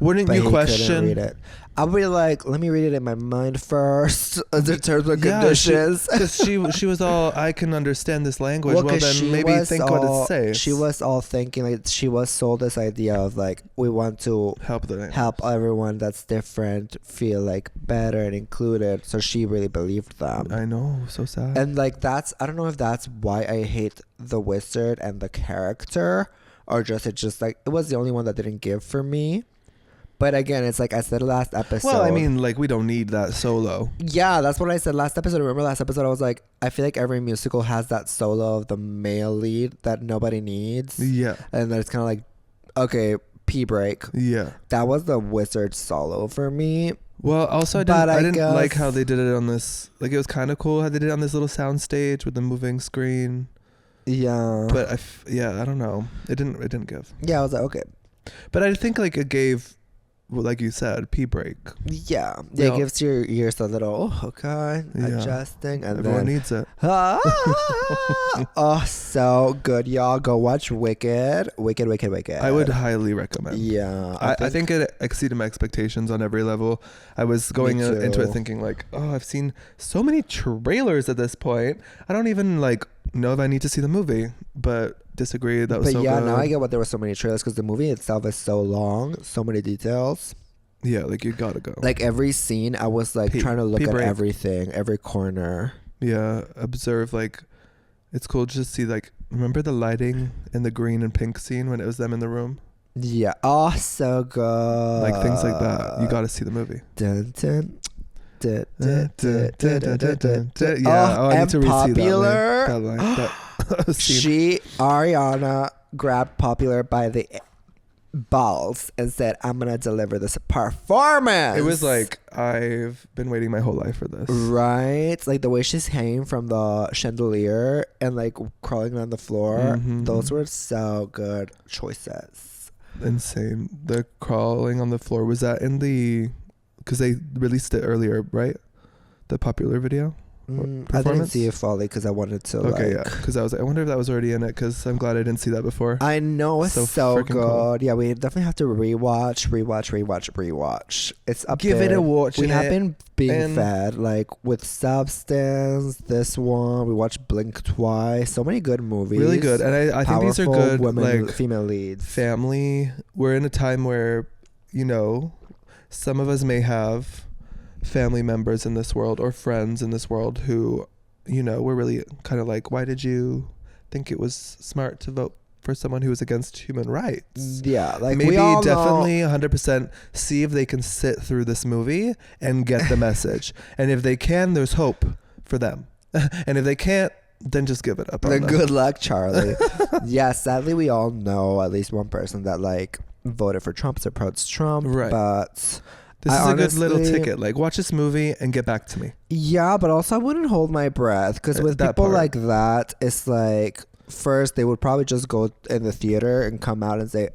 Wouldn't but you he couldn't question? read it. I would be like, let me read it in my mind first. The terms and Yeah, conditions. because she was all, I can understand this language. Well, 'cause then she maybe was think all, what it says. She was all thinking like she was sold this idea of like we want to help everyone that's different feel like better and included. So she really believed them. I know, so sad. And like I don't know if that's why I hate the wizard and the character, or just it was the only one that didn't give for me. But again, it's like I said last episode. Well, I mean, like, we don't need that solo. Yeah, that's what I said last episode. Remember last episode, I was like, I feel like every musical has that solo of the male lead that nobody needs. Yeah. And then it's kind of like, okay, pee break. Yeah. That was the wizard solo for me. Well, also, I didn't like how they did it on this. Like, it was kind of cool how they did it on this little sound stage with the moving screen. Yeah. But, I don't know. It didn't give. Yeah, I was like, okay. But I think, like, it gave... Well, like you said, pee break. Yeah. It gives your ears a little, adjusting. And everyone needs it. Oh, so good, y'all. Go watch Wicked. Wicked. I would highly recommend. Yeah. I think it exceeded my expectations on every level. I was going into it thinking like, oh, I've seen so many trailers at this point. I don't even like know if I need to see the movie, but disagree. That was so good. But yeah, now I get what there were so many trailers because the movie itself is so long, so many details. Yeah, like you gotta go. Like every scene, I was like trying to look at everything, every corner. Yeah, observe like, it's cool just to see like, remember the lighting in the green and pink scene when it was them in the room? Yeah, oh, so good. Like things like that. You gotta see the movie. Dun, dun. Yeah, I need to re-see Popular. that line. Ariana grabbed Popular by the balls and said, I'm gonna deliver this performance. It was like, I've been waiting my whole life for this. Right? Like the way she's hanging from the chandelier and like crawling on the floor. Mm-hmm. Those were so good choices. Insane. The crawling on the floor, was that in the... Because they released it earlier, right? The Popular video? I didn't see it fully because I wanted to because I was like, I wonder if that was already in it, because I'm glad I didn't see that before. I know, it's so good. Cool. Yeah, we definitely have to rewatch. It's up Give there. it a watch. We have been being fed like with Substance, this one. We watched Blink twice. So many good movies. Really good. And I think these are good women, like female leads. Family. We're in a time where, you know, some of us may have family members in this world or friends in this world who, you know, were really kind of like, why did you think it was smart to vote for someone who was against human rights? Yeah, like maybe we all definitely 100% see if they can sit through this movie and get the message. And if they can, there's hope for them. And if they can't, then just give it up. Good luck, Charlie. Yeah, sadly we all know at least one person that like voted for Trump, supports Trump, right? But this is a good little ticket. Like, watch this movie and get back to me. Yeah, but also I wouldn't hold my breath because with people like that, it's like first they would probably just go in the theater and come out and say,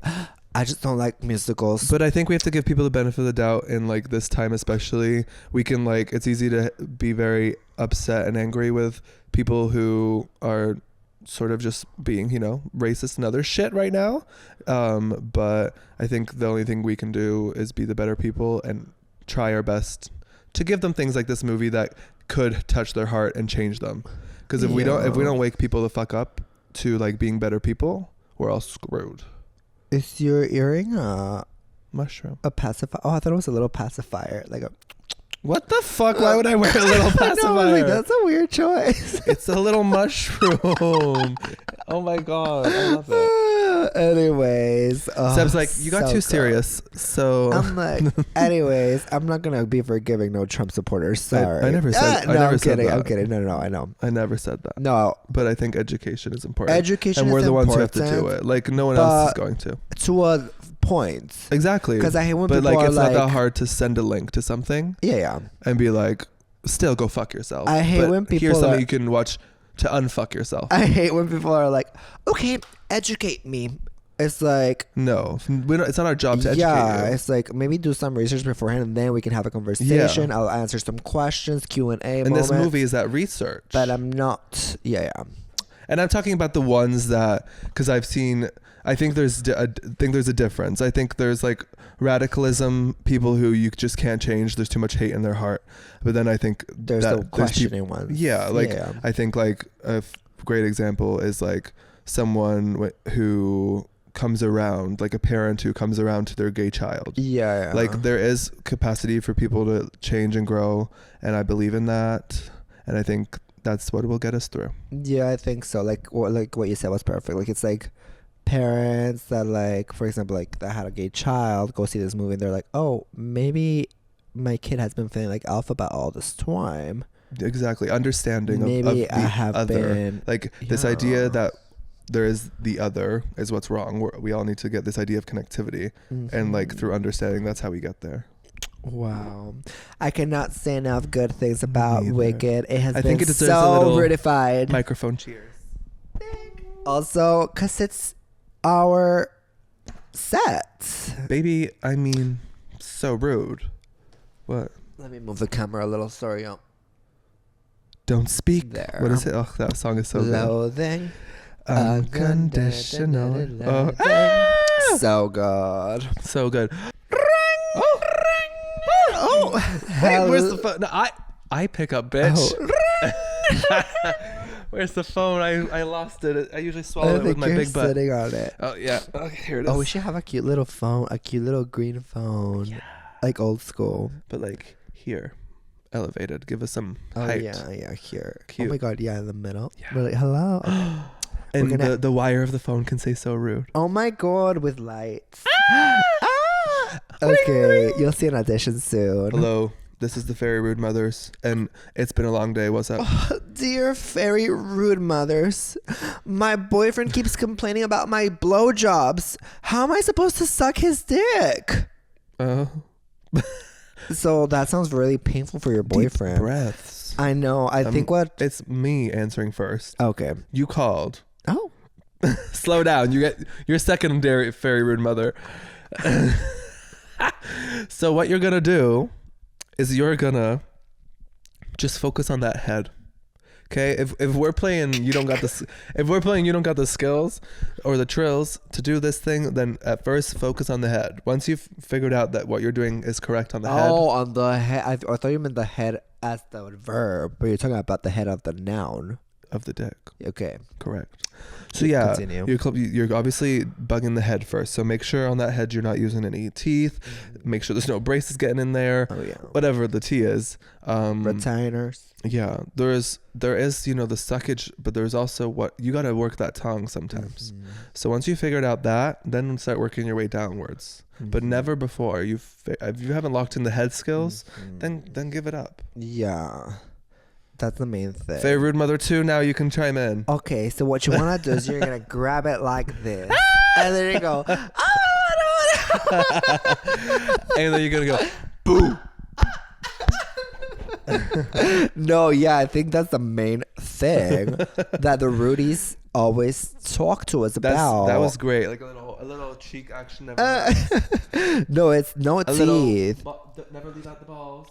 I just don't like musicals. But I think we have to give people the benefit of the doubt in like this time, especially. We can like, it's easy to be very upset and angry with people who are sort of just being, you know, racist and other shit right now. But I think the only thing we can do is be the better people and try our best to give them things like this movie that could touch their heart and change them. Because if we don't wake people the fuck up to like being better people, we're all screwed. Is your earring a mushroom? A pacifier? Oh, I thought it was a little pacifier, like a. What the fuck? Why would I wear a little pacifier? No, like, that's a weird choice. It's a little mushroom. Oh my god, I love it. Anyways, Seb's like, you got too serious. So I'm like, anyways, I'm not gonna be forgiving no Trump supporters. Sorry, I never said. I'm kidding. No, I know. I never said that. No, but I think education is important. Education, and we're is the ones important, who have to do it. Like no one else is going to. To a point. Exactly. Because I hate when people are it's like, not that hard to send a link to something. Yeah. And be like, still go fuck yourself. I hate when people. Here's something you can watch to unfuck yourself. I hate when people are like, okay, educate me. It's like, no, it's not our job to educate you. Yeah, it's like maybe do some research beforehand and then we can have a conversation. I'll answer some questions, Q&A. And this movie is that research. But I'm not. Yeah. And I'm talking about the ones that, because I've seen I think there's a difference. I think there's like radicalism, people who you just can't change. There's too much hate in their heart. But then I think there's the questioning ones. Yeah, like I think like a great example is like someone who comes around, like a parent who comes around to their gay child. Yeah. Like there is capacity for people to change and grow, and I believe in that. And I think that's what will get us through. Yeah, I think so. Like what you said was perfect. Like it's like parents that like, for example, like that had a gay child go see this movie and they're like, oh, maybe my kid has been feeling like alpha about all this time. Exactly. Understanding maybe of I have other. Been, like this idea that there is the other is what's wrong. We all need to get this idea of connectivity, and like through understanding, that's how we get there. Wow. I cannot say enough good things about Wicked. It has been so ratified. Microphone cheers. Also, because it's our set. Baby, I mean, so rude. What? Let me move the camera a little. Sorry, y'all. Don't speak. There. What is it? Oh, that song is so good. Loathing. Unconditional. So good. So good. Oh, hey, where's the phone? No, I pick up, bitch. Oh. Where's the phone? I lost it. I usually swallow it with my big butt. Sitting on it. Oh yeah. Okay, here it is. Oh, we should have a cute little phone, a cute little green phone, like old school. But like here, elevated. Give us some height. Yeah, here. Cute. Oh my god, yeah, in the middle. Yeah. We're like, hello. And the wire of the phone can say so rude. Oh my god, with lights. Okay, you'll see an audition soon. Hello, this is the Fairy Rude Mothers, and it's been a long day. What's up? Oh, dear Fairy Rude Mothers, my boyfriend keeps complaining about my blowjobs. How am I supposed to suck his dick? So that sounds really painful for your boyfriend. Deep breaths. I know. I think it's me answering first. Okay. You called. Oh. Slow down. You get your secondary Fairy Rude Mother. So what you're gonna do is you're gonna just focus on that head. Okay, if we're playing you don't got the skills or the trills to do this thing, then at first focus on the head. Once you've figured out that what you're doing is correct on the head. Oh, on the head. I thought you meant the head as the verb, but you're talking about the head of the noun. Of the dick. Okay. Correct. So yeah, continue. You're obviously bugging the head first. So make sure on that head you're not using any teeth. Make sure there's no braces getting in there. Oh yeah. Whatever the T is. Retainers. Yeah. There is the suckage, but there's also what you got to work that tongue sometimes. So once you figured out that, then start working your way downwards. But never before. If you haven't locked in the head skills, then give it up. Yeah. That's the main thing. Fairy Rude Mother 2, now you can chime in. Okay, so what you want to do is you're going to grab it like this. And then you go, oh, and then you're going to go, boo. No, yeah, I think that's the main thing that the Rudies always talk to us about. That was great. Like a little cheek action. No, it's no teeth. Never leave out the balls.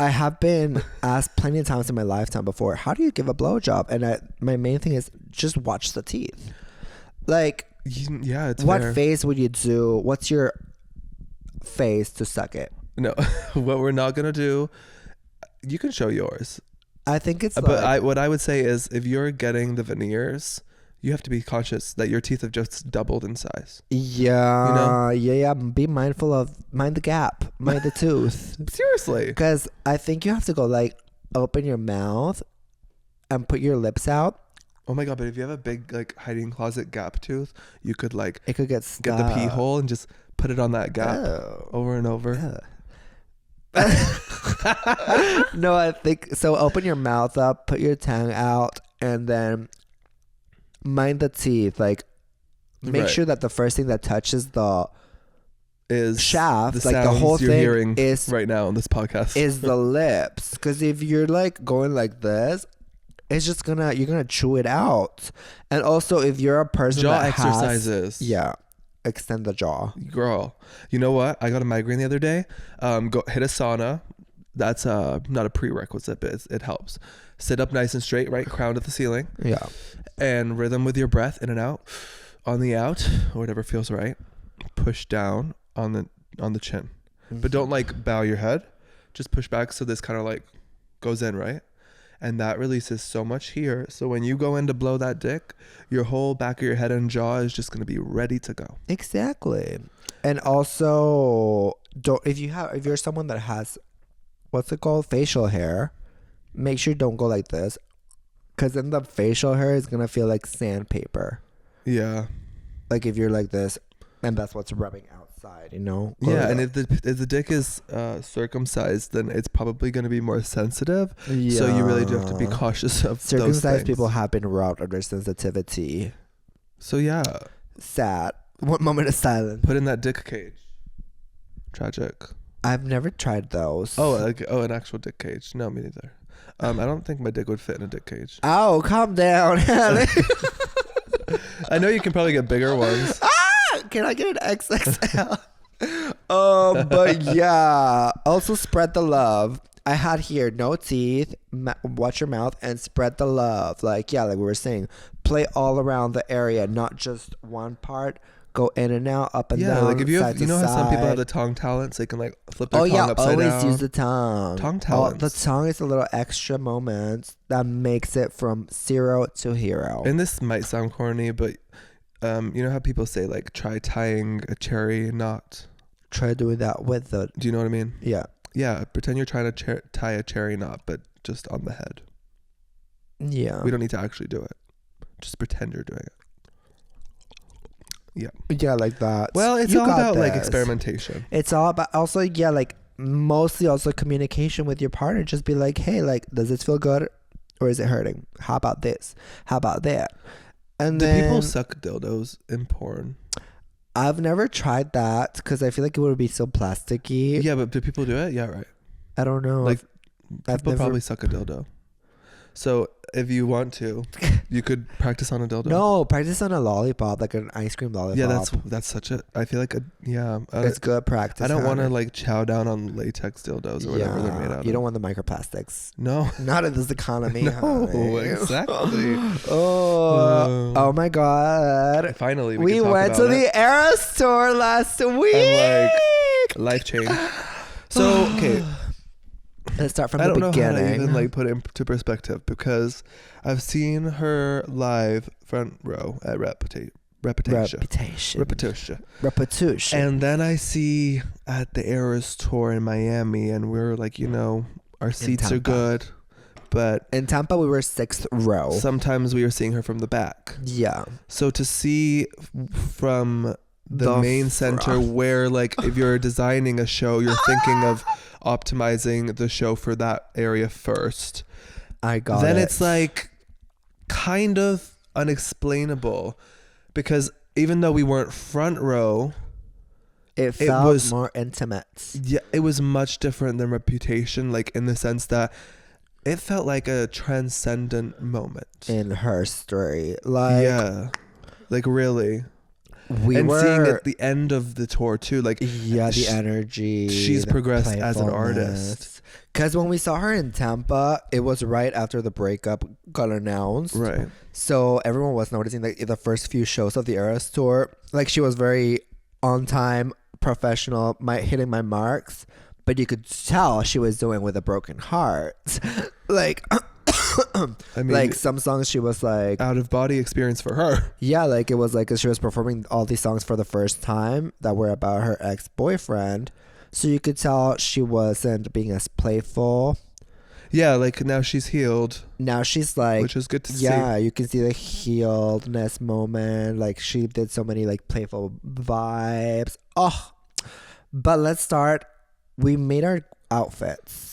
I have been asked plenty of times in my lifetime before, how do you give a blowjob? And my main thing is just watch the teeth. Like, yeah, it's what fair. face would you do? What's your face to suck it? No, what we're not gonna do. You can show yours. I think it's. But what I would say is, if you're getting the veneers, you have to be conscious that your teeth have just doubled in size. Yeah, yeah. Be mindful of mind the gap, mind the tooth. Seriously, because I think you have to go like open your mouth and put your lips out. Oh my god! But if you have a big like hiding closet gap tooth, you could like it could get the pee hole and just put it on that gap over and over. No, I think so. Open your mouth up, put your tongue out, and then mind the teeth. Like, make sure that the first thing that touches the shaft, like the whole thing, is right now on this podcast is the lips. Because if you're like going like this, it's just you're gonna chew it out. And also, if you're a person jaw that exercises, extend the jaw. Girl, you know what? I got a migraine the other day. Go hit a sauna. That's not a prerequisite, but it helps. Sit up nice and straight, right? Crown to the ceiling. Yeah. And rhythm with your breath in and out. on the out, or whatever feels right. Push down on the chin, but don't like bow your head. Just push back so this kind of like goes in, right? And that releases so much here. So when you go in to blow that dick, your whole back of your head and jaw is just going to be ready to go. Exactly. And also, if you're someone that has, what's it called, facial hair, make sure don't go like this, because then the facial hair is going to feel like sandpaper. Yeah. Like if you're like this, and that's what's rubbing outside, you know? Yeah, and if the dick is circumcised, then it's probably going to be more sensitive. Yeah. So you really do have to be cautious of those things. Circumcised people have been robbed of their sensitivity. So yeah. Sad. 1 moment of silence. Put in that dick cage. Tragic. I've never tried those. An actual dick cage. No, me neither. I don't think my dick would fit in a dick cage. Oh, calm down. I know you can probably get bigger ones. Can I get an XXL? But yeah. Also spread the love. I had here no teeth, watch your mouth, and spread the love. Like we were saying, play all around the area, not just one part. Go in and out, up and down. Yeah, like if you have, how some people have the tongue talent, so they can like flip their tongue upside down. Always use the tongue. Tongue talent. The tongue is a little extra moment that makes it from 0 to hero. And this might sound corny, but you know how people say like try tying a cherry knot. Try doing that with the. Do you know what I mean? Yeah. Yeah. Pretend you're trying to tie a cherry knot, but just on the head. Yeah. We don't need to actually do it. Just pretend you're doing it. Yeah. Yeah, like that. Well, it's all about like experimentation. It's all about also, like mostly also communication with your partner. Just be like, hey, like, does this feel good or is it hurting? How about this? How about that? And do people suck dildos in porn? I've never tried that because I feel like it would be so plasticky. Yeah, but do people do it? Yeah, right. I don't know. Like, people probably suck a dildo. So if you want to, you could practice on a dildo. No, practice on a lollipop, like an ice cream lollipop. Yeah, that's such a. I feel like it's good practice. I don't want to like chow down on latex dildos or whatever they're made out of. You don't want the microplastics. No, not in this economy. No, exactly. Oh my God! Finally, we went to the Eras tour last week. And like life change. So okay. Let's start from the beginning. I don't know how to even like put it into perspective because I've seen her live front row at Repetition. And then I see at the Eras tour in Miami, and we're like, our seats are good, but in Tampa we were 6th row. Sometimes we were seeing her from the back. Yeah. So to see from the main center, where like if you're designing a show, you're thinking of optimizing the show for that area first. Then it's like kind of unexplainable because even though we weren't front row, it felt more intimate. Yeah, it was much different than Reputation, like in the sense that it felt like a transcendent moment in her story. Like, yeah, like really. Seeing at the end of the tour too, like the energy, she's progressed as an artist. Because when we saw her in Tampa, it was right after the breakup got announced, right? So everyone was noticing that the first few shows of the Eras tour, like she was very on time, professional, hitting my marks, but you could tell she was doing with a broken heart, like. I mean, like some songs she was like out of body experience for her. Yeah, like it was like she was performing all these songs for the first time that were about her ex-boyfriend, so you could tell she wasn't being as playful. Yeah, like now she's healed. Now she's like, which is good to see. Yeah, you can see the healedness moment. Like she did so many like playful vibes. Oh, but let's start. We made our outfits.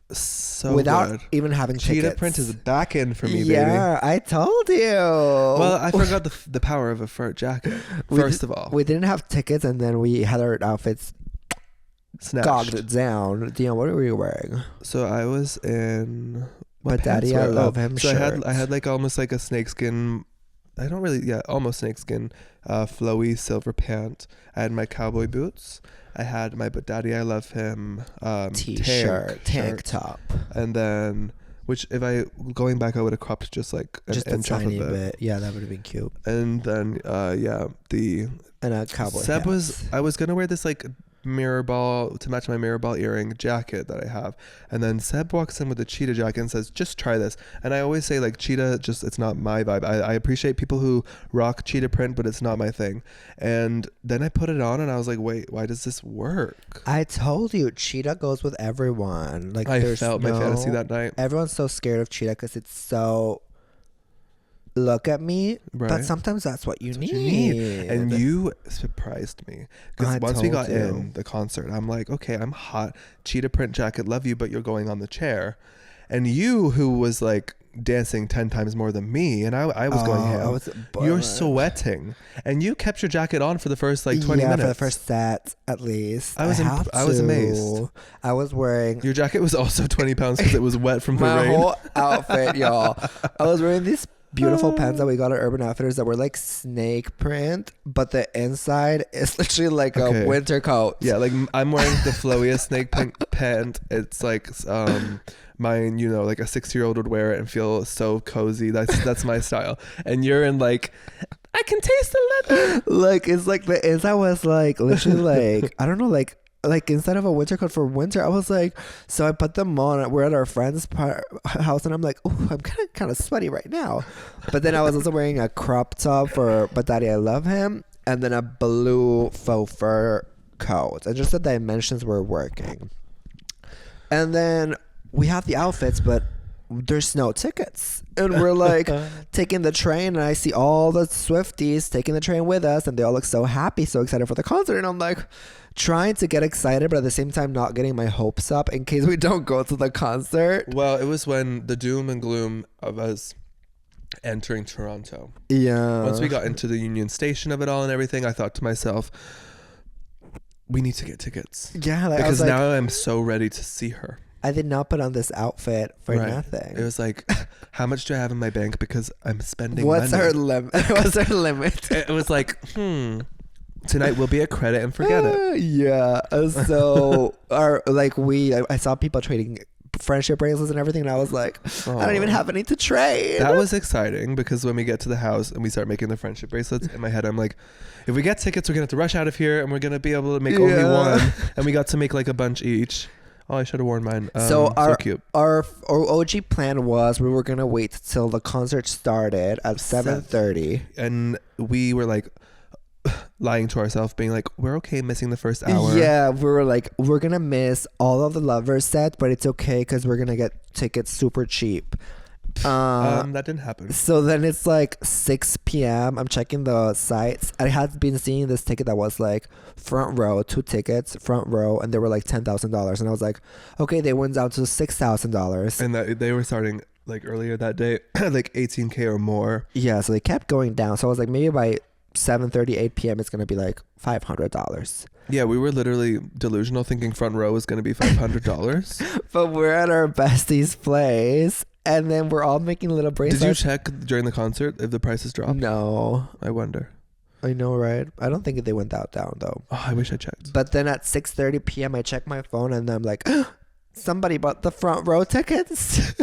So without good. Even having Cheetah tickets. print is back in for me, baby. Yeah, I told you. Well, I forgot the power of a fur jacket. First of all, we didn't have tickets, and then we had our outfits gogged down. Dion, what were you wearing? So I was in. But Daddy, I love him. So I had like almost like a snakeskin. Almost snakeskin, flowy silver pant. I had my cowboy boots. I had my But Daddy I Love Him t-shirt, tank top. And then which if I going back I would have cropped just like an just a inch off tiny of it. bit. Yeah, that would have been cute. And then And a cowboy Sebb hat. I was gonna wear this like mirror ball to match my mirror ball earring jacket that I have, and then Sebb walks in with a cheetah jacket and says, just try this. And I always say like cheetah, just it's not my vibe. I appreciate people who rock cheetah print, but it's not my thing. And then I put it on and I was like, wait, why does this work? I told you, cheetah goes with everyone. Like I felt my fantasy that night. Everyone's so scared of cheetah because it's so look at me, Right. but sometimes that's what you need. And you surprised me because once we got told you. in the concert, I'm like, okay, I'm hot, cheetah print jacket, love you, but you're going on the chair. And you, who was like dancing 10 times more than me, and I was going ham, you're sweating, and you kept your jacket on for the first like 20 minutes. For the first set at least. I was amazed. I was wearing Your jacket was also 20 pounds because it was wet from the my rain. whole outfit, y'all. I was wearing these beautiful pants that we got at Urban Outfitters that were like snake print, but the inside is literally like a winter coat. Yeah, like I'm wearing the flowiest snake print pant. It's like mine, you know, like a 6-year-old would wear it and feel so cozy. That's my style. And you're in like, I can taste the leather. Like it's like the inside was like literally like I don't know, like instead of a winter coat for winter, I was like, so I put them on. We're at our friend's house, and I'm like, oh, I'm kind of sweaty right now. But then I was also wearing a crop top for But Daddy I Love Him, and then a blue faux fur coat, and just the dimensions were working. And then we have the outfits, but there's no tickets, and we're like taking the train, and I see all the Swifties taking the train with us, and they all look so happy, so excited for the concert, and I'm like trying to get excited, but at the same time not getting my hopes up in case we don't go to the concert. Well, it was when the doom and gloom of us entering Toronto. Yeah. Once we got into the Union Station of it all and everything, I thought to myself, we need to get tickets. Yeah, because now I'm so ready to see her. I did not put on this outfit for nothing. It was like, how much do I have in my bank? Because I'm spending What's money. her limit? What's her limit? It was like, tonight will be a credit and forget it. Yeah. So I saw people trading friendship bracelets and everything, and I was like, I don't even have any to trade. That was exciting because when we get to the house and we start making the friendship bracelets, in my head I'm like, if we get tickets, we're gonna have to rush out of here, and we're gonna be able to make only one. And we got to make like a bunch each. Oh, I should have worn mine. So cute. Our OG plan was we were gonna wait till the concert started at 7:30, and we were like lying to ourselves, being like, we're okay missing the first hour. Yeah, we were like, we're gonna miss all of the Lovers set, but it's okay because we're gonna get tickets super cheap. That didn't happen. So then it's like 6 p.m. I'm checking the sites. I had been seeing this ticket that was like front row, 2 tickets, front row, and they were like $10,000. And I was like, okay, they went down to $6,000. And that they were starting like earlier that day, like 18K or more. Yeah, so they kept going down. So I was like, maybe by 7:30, 8 p.m. it's gonna be like $500. Yeah, we were literally delusional, thinking front row was gonna be $500. But we're at our bestie's place, and then we're all making little bracelets. Did you check during the concert if the prices dropped? No. I wonder. I know, right? I don't think they went that down though. Oh, I wish I checked. But then at 6:30 p.m. I check my phone, and I'm like, somebody bought the front row tickets.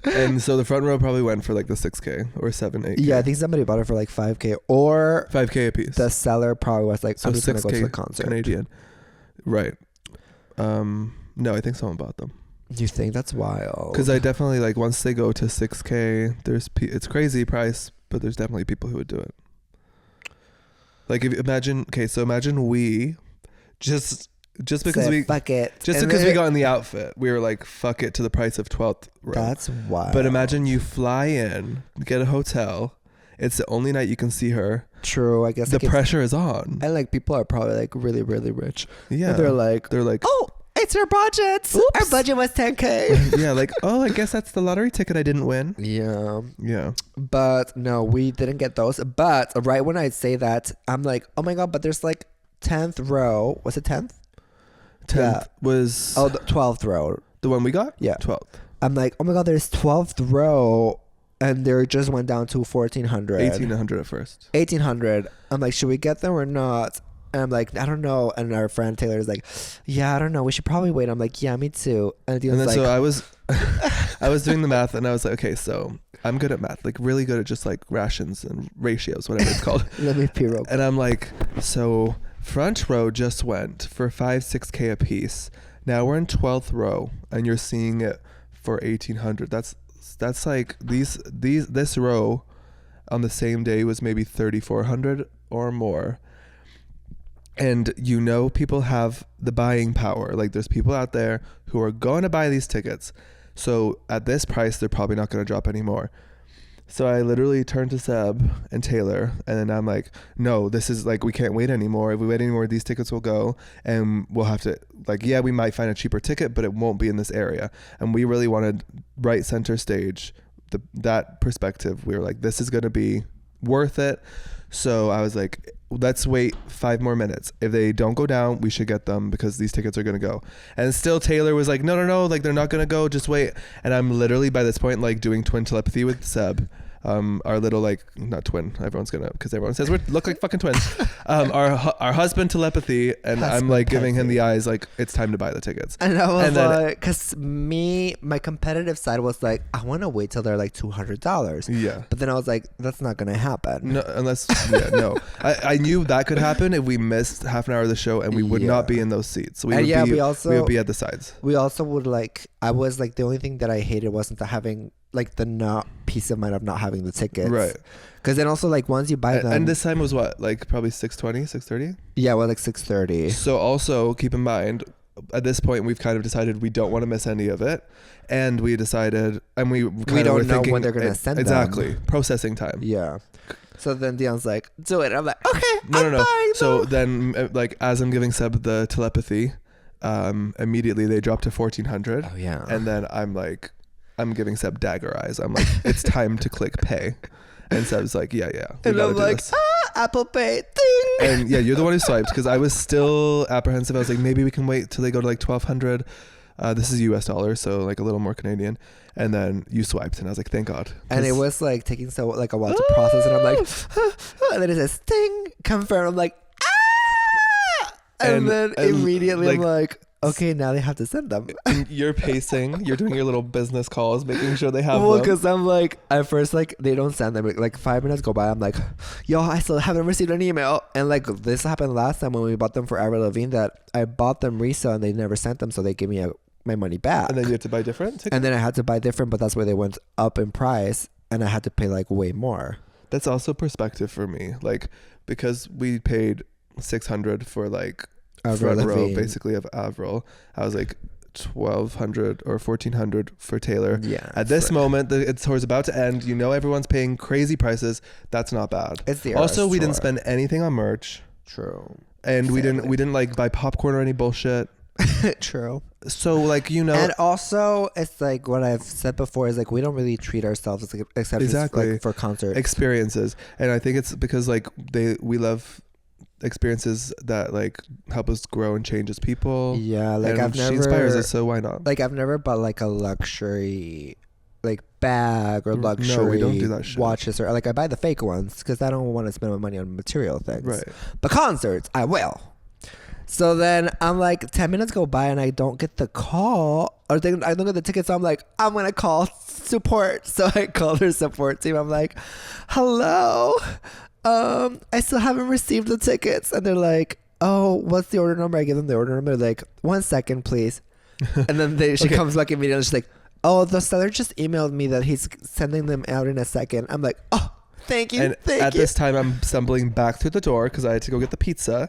And so the front row probably went for like the 6K or 7, 8K. Yeah, I think somebody bought it for like 5K, or 5K a piece. the seller probably was like, So I'm just gonna 6K go to the concert. Canadian. Right. No, I think someone bought them. You think that's wild? Because I definitely like once they go to 6K, it's crazy price, but there's definitely people who would do it. Like if imagine we because we fuck it, just because we got in the outfit, we were like fuck it to the price of 12th row. That's wild. But imagine you fly in, get a hotel. It's the only night you can see her. True, I guess the pressure is on. And like people are probably like really, really rich. Yeah, and they're like, oh, it's our budget. Oops. Our budget was 10K. Yeah, like, oh, I guess that's the lottery ticket I didn't win. Yeah. But no, we didn't get those. But right when I say that, I'm like, oh my god, but there's like 10th row. Was it 10th? 10th was the 12th row. The one we got? Yeah. 12th. I'm like, oh my god, there's 12th row, and they just went down to 1,400. 1,800 at first. 1,800. I'm like, should we get them or not? And I'm like, I don't know. And our friend Taylor is like, yeah, I don't know. We should probably wait. I'm like, yeah, me too. And then like, so I was I was doing the math and I was like, okay, so I'm good at math, like really good at just like rations and ratios, whatever it's called. Let me pee real quick. And I'm like, so front row just went for 5-6K a piece. Now we're in 12th row and you're seeing it for 1,800. That's like this row on the same day was maybe 3,400 or more. And you know, people have the buying power. Like there's people out there who are going to buy these tickets. So at this price, they're probably not going to drop anymore. So I literally turned to Sebb and Taylor, and then I'm like, no, this is like, we can't wait anymore. If we wait anymore, these tickets will go, and we'll have to, like, yeah, we might find a cheaper ticket, but it won't be in this area. And we really wanted right center stage, that perspective. We were like, this is going to be worth it. So I was like, let's wait 5 more minutes. If they don't go down, we should get them because these tickets are going to go. And still Taylor was like, no, like they're not going to go. Just wait. And I'm literally by this point, like doing twin telepathy with Sebb. Our little, like, not twin, everyone's gonna, because everyone says we look like fucking twins. Our husband telepathy, and I'm like giving him the eyes like it's time to buy the tickets. And I was like, because my competitive side was like, I want to wait till they're like $200. Yeah. But then I was like, that's not gonna happen. No, unless no. I knew that could happen if we missed half an hour of the show and we would not be in those seats. So we would be at the sides. We also would like, I was like, the only thing that I hated wasn't the having like the not peace of mind of not having the tickets, right? Because then also like once you buy them, and this time was what, like probably 6:20, 6:30. Yeah, well, like 6:30. So also keep in mind, at this point we've kind of decided we don't want to miss any of it, and we decided, and we don't know when they're gonna send exactly them. Processing time. Yeah. So then Dion's like, do it. I'm like, okay, no. So then, like, as I'm giving Sebb the telepathy, immediately they drop to 1,400. Oh yeah. And then I'm like, I'm giving Sebb dagger eyes. I'm like, it's time to click pay. And Seb's like, yeah. And I'm like, Apple Pay, ding. And yeah, you're the one who swiped because I was still apprehensive. I was like, maybe we can wait till they go to like 1,200. This is US dollars, so like a little more Canadian. And then you swiped, and I was like, thank God. And it was like taking so like a while to process, and I'm like, and then it says ding, confirm. I'm like, and then immediately I'm like, okay, now they have to send them. And you're pacing. You're doing your little business calls, making sure they have them. them. Because I'm like, at first, like, they don't send them. Like 5 minutes go by. I'm like, yo, I still haven't received an email. And, like, this happened last time when we bought them for Avril Lavigne, that I bought them resale and they never sent them. So they gave me my money back. And then you had to buy different tickets? And then I had to buy different, but that's where they went up in price. And I had to pay, like, way more. That's also perspective for me. Like, because we paid $600 for, like, front row basically of Avril. I was like 1,200 or 1,400 for Taylor. Yeah. At this moment, the tour's about to end. You know, everyone's paying crazy prices. That's not bad. It's the also, we tour. didn't spend anything on merch. True. And we didn't like buy popcorn or any bullshit. True. So like, you know, and also it's like what I've said before is like we don't really treat ourselves except exactly like for concert experiences. And I think it's because like we love experiences that like help us grow and change as people. Yeah, like she inspires us, so why not? Like I've never bought like a luxury like bag or luxury no, we don't do that shit. Watches, or like I buy the fake ones because I don't want to spend my money on material things. Right. But concerts, I will. So then I'm like 10 minutes go by and I don't get the call, or I don't get the ticket. So I'm like, I'm gonna call support. So I call their support team. I'm like, hello. I still haven't received the tickets. And they're like, oh, what's the order number? I give them the order number. They're like, 1 second, please. And then she comes back immediately. She's like, oh, the seller just emailed me that he's sending them out in a second. I'm like, oh, thank you. And at this time, I'm stumbling back through the door because I had to go get the pizza.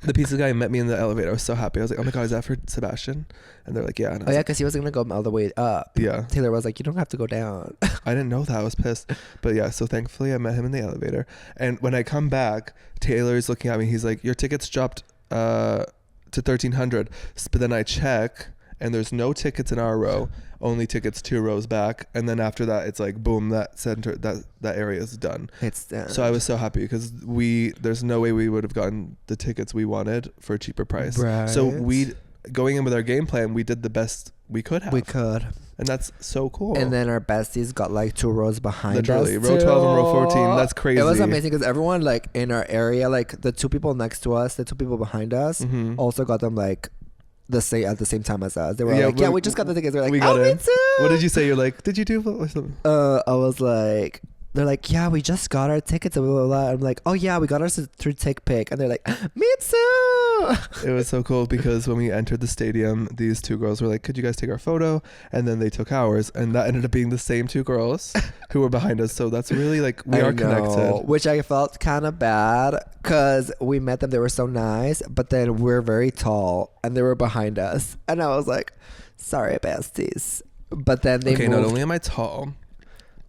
The pizza guy met me in the elevator. I was so happy. I was like, oh my God, is that for Sebastian? And they're like, yeah. And oh yeah, because he wasn't going to go all the way up. Yeah. Taylor was like, you don't have to go down. I didn't know that. I was pissed. But yeah, so thankfully I met him in the elevator. And when I come back, Taylor's looking at me. He's like, your tickets dropped to 1,300. But then I check and there's no tickets in our row, only tickets 2 rows back. And then after that, it's like, boom, that area is done. It's done. So I was so happy because there's no way we would have gotten the tickets we wanted for a cheaper price. Right. So going in with our game plan, we did the best we could have. We could. And that's so cool. And then our besties got like 2 rows behind Literally, us. row 12 and row 14. That's crazy. It was amazing because everyone like in our area, like the 2 people next to us, the 2 people behind us, mm-hmm. also got them like the same at the same time as us. They were Yeah, like, "Yeah, we just got the tickets." They're like, we got "Oh, me in. too." What did you say? You're like, did you do or something? I was like, they're like, "Yeah, we just got our tickets." And blah, blah, blah. I'm like, "Oh yeah, we got ours through TickPick." And they're like, "Me too." It was so cool because when we entered the stadium, these two girls were like, "Could you guys take our photo?" And then they took ours, and that ended up being the same two girls who were behind us. So that's really like we are connected. Which I felt kind of bad because we met them. They were so nice, but then we're very tall, and they were behind us, and I was like, "Sorry, besties." But then they Okay, moved. not only am I tall,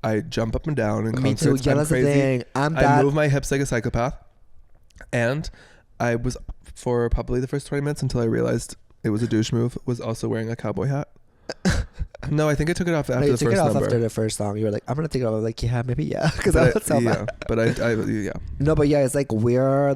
I jump up and down in Me too. concerts. Yeah, I'm that's the crazy. thing. I move my hips like a psychopath, and I was for probably the first 20 minutes until I realized it was a douche move. Was also wearing a cowboy hat. No, I think I took it off after No, you the took first it off number. after the first song. You were like, "I'm gonna take it off." I was like, "Yeah, maybe yeah," because I was so yeah, mad. but I yeah. No, but yeah, it's like we're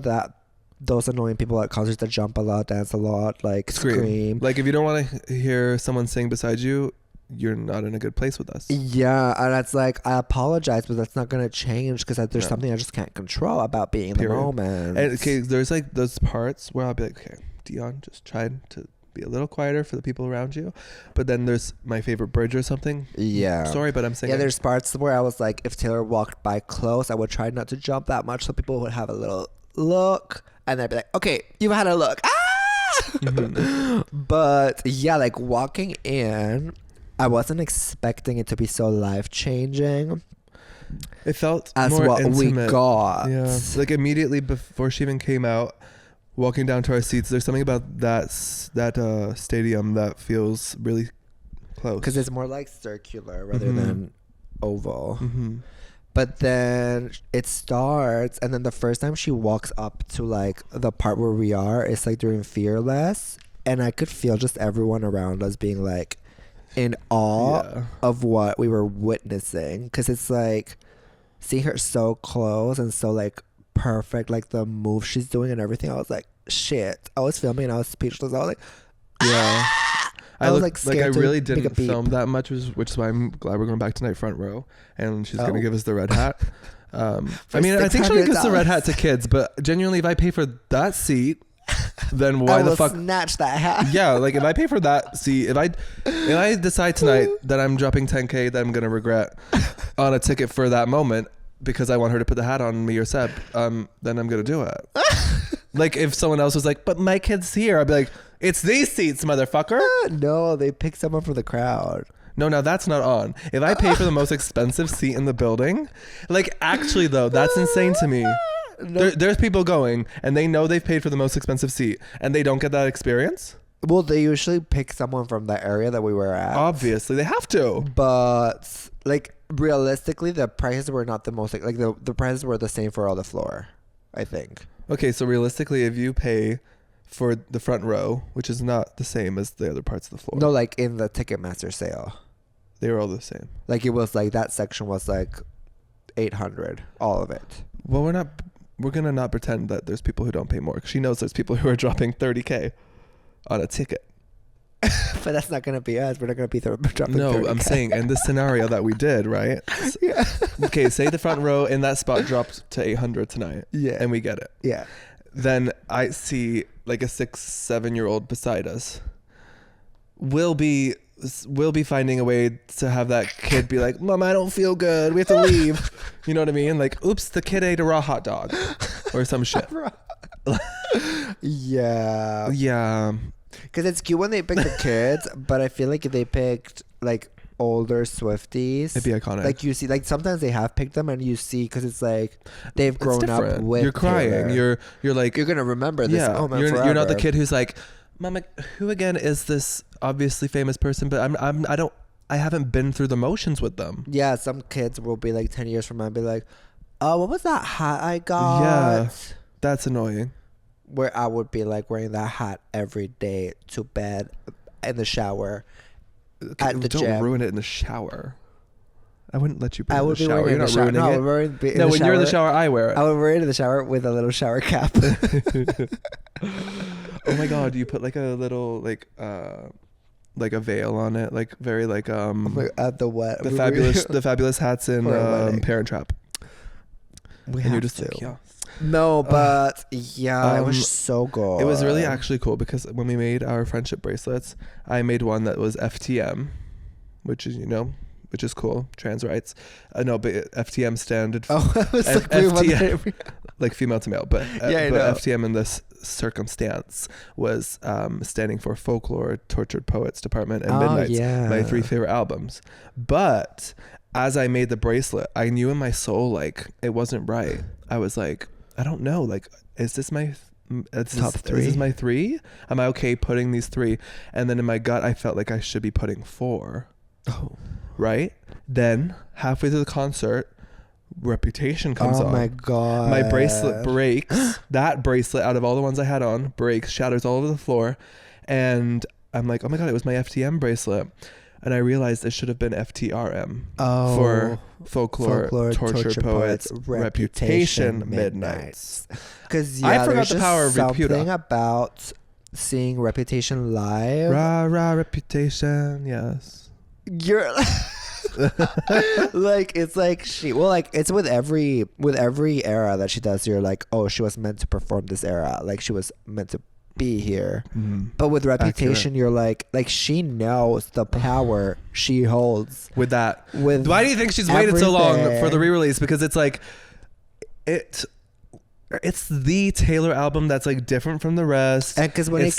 those annoying people at concerts that jump a lot, dance a lot, like scream. Like if you don't want to hear someone sing beside you, you're not in a good place with us. Yeah, and it's like, I apologize, but that's not gonna change because there's something I just can't control about being in the moment. And okay, there's like those parts where I'll be like, okay, Dion, just try to be a little quieter for the people around you. But then there's my favorite bridge or something. Yeah. Sorry, but I'm singing. Yeah, there's parts where I was like, if Taylor walked by close, I would try not to jump that much so people would have a little look. And I'd be like, okay, you've had a look. Ah! Mm-hmm. But yeah, like walking in, I wasn't expecting it to be so life-changing. It felt as more what intimate. we got. Yeah, like immediately before she even came out, walking down to our seats, there's something about that stadium that feels really close. Because it's more like circular rather than oval. Mm-hmm. But then it starts, and then the first time she walks up to like the part where we are, it's like during Fearless, and I could feel just everyone around us being like in awe of what we were witnessing, because it's like seeing her so close and so like perfect, like the move she's doing and everything. I was like, shit. I was filming and I was speechless. I was like, yeah. I was like I scared to really make a didn't beep. film that much, which is why I'm glad we're going back tonight front row, and she's gonna give us the red hat. I mean, I think she only gives the red hat to kids, but genuinely, if I pay for that seat, then why the fuck snatch that hat? Yeah, like if I pay for that seat, if I decide tonight that I'm dropping 10K that I'm gonna regret on a ticket for that moment because I want her to put the hat on me or Seb, then I'm gonna do it. Like if someone else was like, but my kid's here, I'd be like, it's these seats, motherfucker. No, they picked someone from the crowd. No, now that's not on. If I pay for the most expensive seat in the building, like actually though, that's insane to me. No. There's people going and they know they've paid for the most expensive seat and they don't get that experience. Well, they usually pick someone from the area that we were at. Obviously, they have to. But like realistically, the prices were not the most like the prices were the same for all the floor, I think. Okay, so realistically, if you pay for the front row, which is not the same as the other parts of the floor. No, like in the Ticketmaster sale. They were all the same. Like it was like that section was like 800, all of it. Well, we're going to not pretend that there's people who don't pay more. She knows there's people who are dropping 30K on a ticket. But that's not going to be us. We're not going to be dropping No, 30K. I'm saying in this scenario that we did, right? Yeah. Okay, say the front row in that spot dropped to 800 tonight. Yeah. And we get it. Yeah. Then I see like a 6-7-year-old beside us. We'll be finding a way to have that kid be like, Mom, I don't feel good. We have to leave. You know what I mean? Like, oops, the kid ate a raw hot dog or some shit. Yeah. Yeah. Because it's cute when they pick the kids, but I feel like if they picked like older Swifties, It'd be iconic. Like you see, like sometimes they have picked them and you see, because it's like they've grown up with. You're crying. Taylor. You're like, you're gonna remember this moment forever. You're not the kid who's like, Mama, who again is this obviously famous person? But I haven't been through the motions with them. Yeah, some kids will be like 10 years from now and be like, oh, what was that hat I got? Yeah, that's annoying. Where I would be like wearing that hat every day to bed, in the shower, at the gym. Don't ruin it in the shower. I wouldn't let you put it I in the would be shower. wearing You're it not in the shower. ruining it. No, When you're in the shower, I wear it. I would wear it in the shower with a little shower cap. Oh my God, you put like a little like a veil on it, like very like the what? the fabulous hats in Parent Trap. We and you're have just to. like, yeah. No, but yeah, it was so good. It was really actually cool because when we made our friendship bracelets, I made one that was FTM, which is, which is cool. Trans rights. No, but FTM standard. Oh, I was like, FTM, like female to male, but yeah, but FTM in this circumstance was standing for Folklore, Tortured Poets Department, and Midnights. Yeah. My 3 favorite albums. But as I made the bracelet, I knew in my soul like it wasn't right. I was like, I don't know. Like, is this my top 3? Is this my 3? Am I okay putting these 3? And then in my gut, I felt like I should be putting 4. Oh. Right? Then halfway through the concert, Reputation comes on. Oh my god. My bracelet breaks. That bracelet, out of all the ones I had on, breaks, shatters all over the floor. And I'm like, oh my god, it was my FTM bracelet. And I realized it should have been FTRM for Folklore Torture Poets Reputation Midnights. Because I forgot the power of something Reputa. about seeing Reputation live. Rah rah Reputation, yes. You're like, it's like it's with every era that she does. You're like, oh, she was meant to perform this era. Like she was meant to be here. But with Reputation, you're like she knows the power she holds with that. With why do you think she's waited so long for the re-release? Because it's like it's the Taylor album that's like different from the rest. And because when it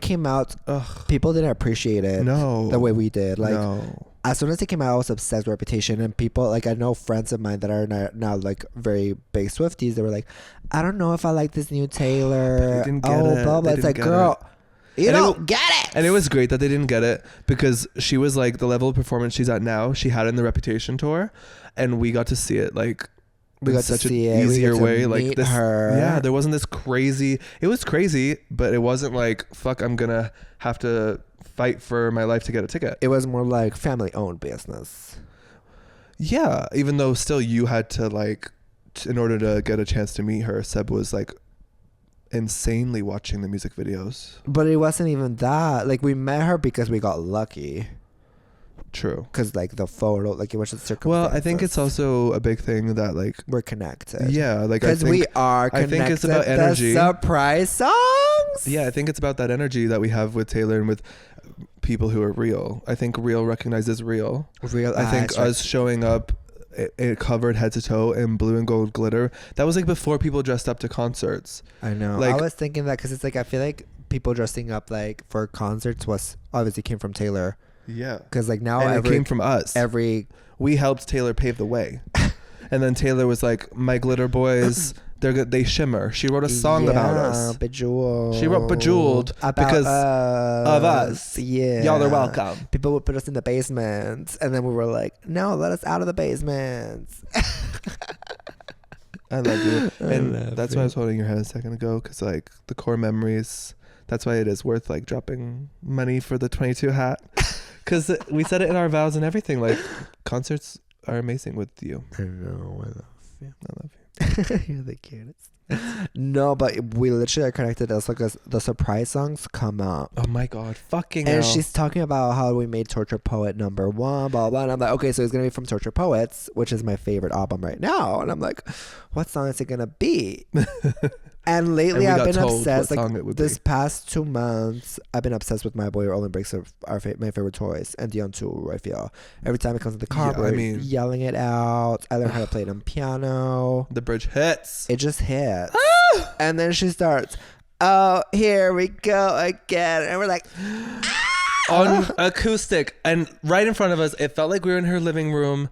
came out, people didn't appreciate it the way we did. Like as soon as it came out, I was obsessed with Reputation, and people like I know friends of mine that are now like very big Swifties. They were like, I don't know if I like this new Taylor. They didn't get it. Blah blah. It's like, girl, you don't get it. And it was great that they didn't get it because she was like the level of performance she's at now. She had it in the Reputation tour, and we got to see it like. We got such to see an easier way, like this. Her. Yeah, there wasn't this crazy. It was crazy, but it wasn't like fuck. I'm gonna have to fight for my life to get a ticket. It was more like family-owned business. Yeah, even though still you had to like, in order to get a chance to meet her, Sebb was like insanely watching the music videos. But it wasn't even that. Like we met her because we got lucky. True. Because like the photo, like it was just circumstances. Well, I think it's also a big thing that like we're connected. Yeah, like because we are connected. I think it's about energy. The surprise songs. Yeah, I think it's about that energy that we have with Taylor and with people who are real. I think real recognizes real. I think us showing up, it covered head to toe in blue and gold glitter. That was like before people dressed up to concerts. I know. Like, I was thinking that because it's like I feel like people dressing up like for concerts was obviously came from Taylor. Yeah, because like now it came from us. We helped Taylor pave the way, and then Taylor was like, "My glitter boys, they shimmer." She wrote a song about us. Bejeweled. She wrote Bejeweled because of us. Yeah, y'all are welcome. People would put us in the basement, and then we were like, "No, let us out of the basement." I love you, and that's why I was holding your hand a second ago, because like the core memories. That's why it is worth like dropping money for the 22 hat. Because we said it in our vows and everything. Like, concerts are amazing with you. I know. I love you. I love you. You're the cutest. No, but we literally are connected as like the surprise songs come out. Oh my god, fucking and hell. She's talking about how we made Torture Poet #1, blah, blah, blah. And I'm like, okay, so it's going to be from Torture Poets, which is my favorite album right now. And I'm like, what song is it going to be? And lately I've been obsessed. Like this past 2 months, I've been obsessed with My Boy Rolling Bricks of my favorite toys, and Dion too. I feel every time it comes to the car, we're yelling it out. I learned how to play it on piano. The bridge hits. It just hits, and then she starts. Oh, here we go again, and we're like. On acoustic, and right in front of us, it felt like we were in her living room.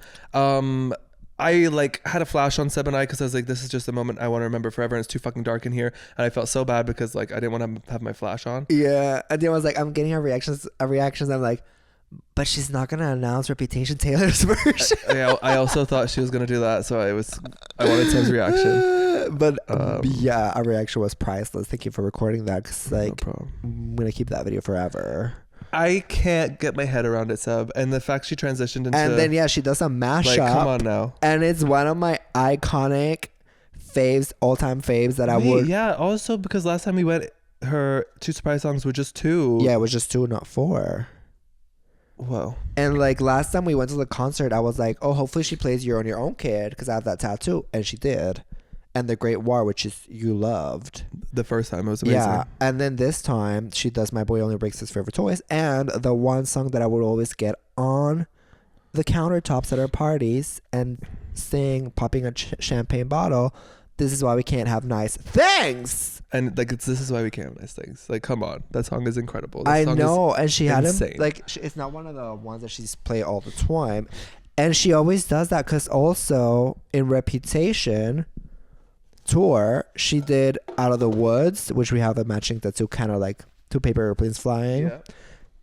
I like had a flash on Sebb and I because I was like, this is just a moment I want to remember forever, and it's too fucking dark in here, and I felt so bad because like I didn't want to have my flash on. Yeah, and then I was like, I'm getting her reactions. I'm like, but she's not gonna announce Reputation Taylor's version. I also thought she was gonna do that, so I wanted Sebb's reaction. But yeah, our reaction was priceless. Thank you for recording that, because like I'm gonna keep that video forever. I can't get my head around it, Sebb. And the fact she transitioned into... And then, she does a mashup. Like, come on now. And it's one of my iconic faves, all-time faves that I would... Yeah, also because last time we went, her 2 surprise songs were just 2. Yeah, it was just 2, not 4. Whoa. And, like, last time we went to the concert, I was like, oh, hopefully she plays You're on Your Own, Kid, because I have that tattoo. And she did. and The Great War, which is you loved. The first time it was amazing. Yeah, and then this time she does My Boy Only Breaks His Favorite Toys, and the one song that I would always get on the countertops at our parties and sing, popping a champagne bottle. This is why we can't have nice things. And like this is why we can't have nice things. Like, come on, that song is incredible. That I song know, and she had him insane. like it's not one of the ones that she's play all the time, and she always does that because also in Reputation tour she did Out of the Woods, which we have a matching tattoo, kind of like two paper airplanes flying. Yeah.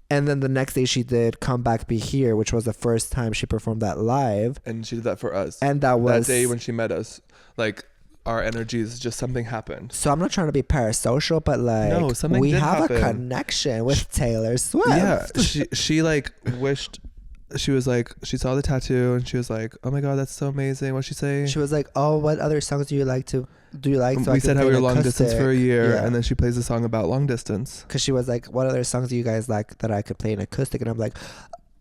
And then the next day she did Come Back Be Here, which was the first time she performed that live. And she did that for us. And that was that day when she met us. Like, our energies, just something happened. So I'm not trying to be parasocial, but like no, something we did have happen. a connection with Taylor Swift. Yeah, she like wished. She was like, she saw the tattoo and she was like, oh my God, that's so amazing. What'd she say? She was like, oh, what other songs do you like? So we said how we were long distance for a year, yeah. and then she plays a song about long distance. Because she was like, what other songs do you guys like that I could play in acoustic? And I'm like,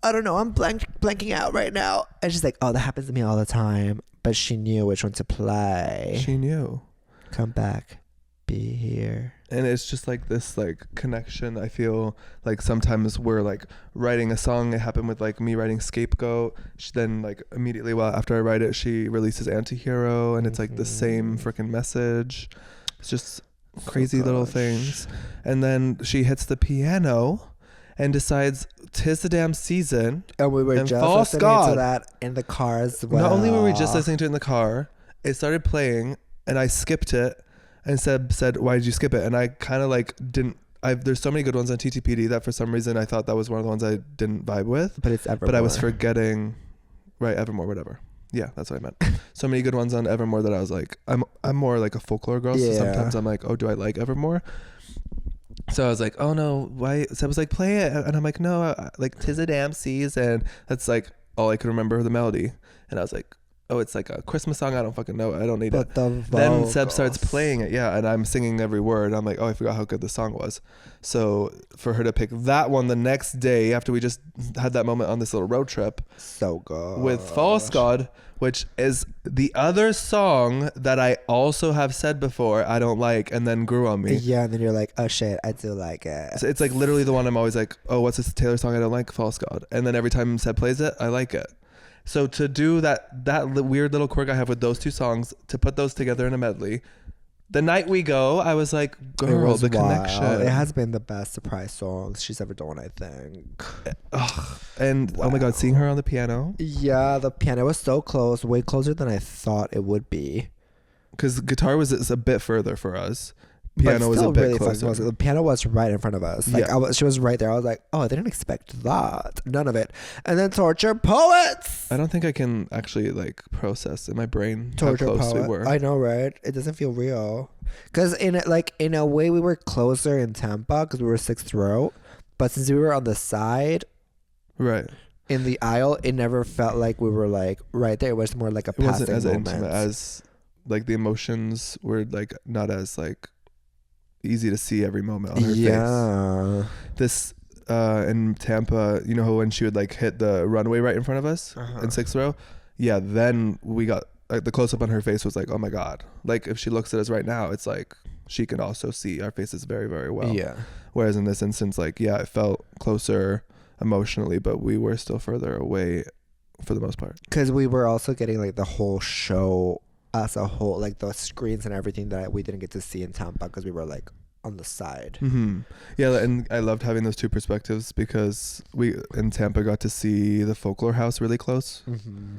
I don't know, I'm blanking out right now. And she's like, oh, that happens to me all the time. But she knew which one to play. She knew. Come Back, Be Here. And it's just like this like connection. I feel like sometimes we're like writing a song. It happened with like me writing Scapegoat. She then like immediately after I write it, she releases Antihero, and it's like the same freaking message. It's just crazy little things. And then she hits the piano and decides 'Tis the Damn Season. And we were and just False listening God. to that in the car as well. Not only were we just listening to it in the car, it started playing and I skipped it. And Sebb said, why did you skip it? And I kind of like didn't. There's so many good ones on TTPD that for some reason I thought that was one of the ones I didn't vibe with. But it's Evermore. But I was forgetting, right? Evermore, whatever. Yeah, that's what I meant. So many good ones on Evermore that I was like, I'm more like a folklore girl. So sometimes I'm like, oh, do I like Evermore? So I was like, oh no, why? Sebb was like, play it, and I'm like, no, like 'Tis a Damn Season. That's like all I could remember the melody, and I was like, oh, it's like a Christmas song. I don't fucking know. I don't need it. Then Sebb starts playing it, yeah, and I'm singing every word. I'm like, oh, I forgot how good the song was. So for her to pick that one the next day after we just had that moment on this little road trip, so good, with False God, which is the other song that I also have said before I don't like, and then grew on me. Yeah, and then you're like, oh shit, I do like it. So it's like literally the one I'm always like, oh, what's this Taylor song I don't like? False God. And then every time Sebb plays it, I like it. So to do that weird little quirk I have with those two songs, to put those together in a medley, the night we go, I was like, girl, the connection. It has been the best surprise songs she's ever done, I think. And oh my God, seeing her on the piano. Yeah, the piano was so close, way closer than I thought it would be. Because guitar was a bit further for us. Piano was a bit closer. The piano was right in front of us. Like she was right there. I was like, oh, I didn't expect that. None of it. And then Torture Poets. I don't think I can actually like process in my brain Torture how close Poet. we were. I know, right? It doesn't feel real. Because in a way we were closer in Tampa because we were 6th row. But since we were on the side, right in the aisle, it never felt like we were like right there. It was more like a passing moment. It wasn't as intimate as like the emotions were like not as like easy to see every moment on her face. This in Tampa, you know how when she would like hit the runway right in front of us in 6th row, then we got like the close up on her face was like, oh my God, like if she looks at us right now, it's like she can also see our faces very, very well. Whereas in this instance, like it felt closer emotionally, but we were still further away for the most part, because we were also getting like the whole show as a whole, like the screens and everything that we didn't get to see in Tampa because we were like on the side. Yeah, and I loved having those two perspectives because we in Tampa got to see the Folklore House really close.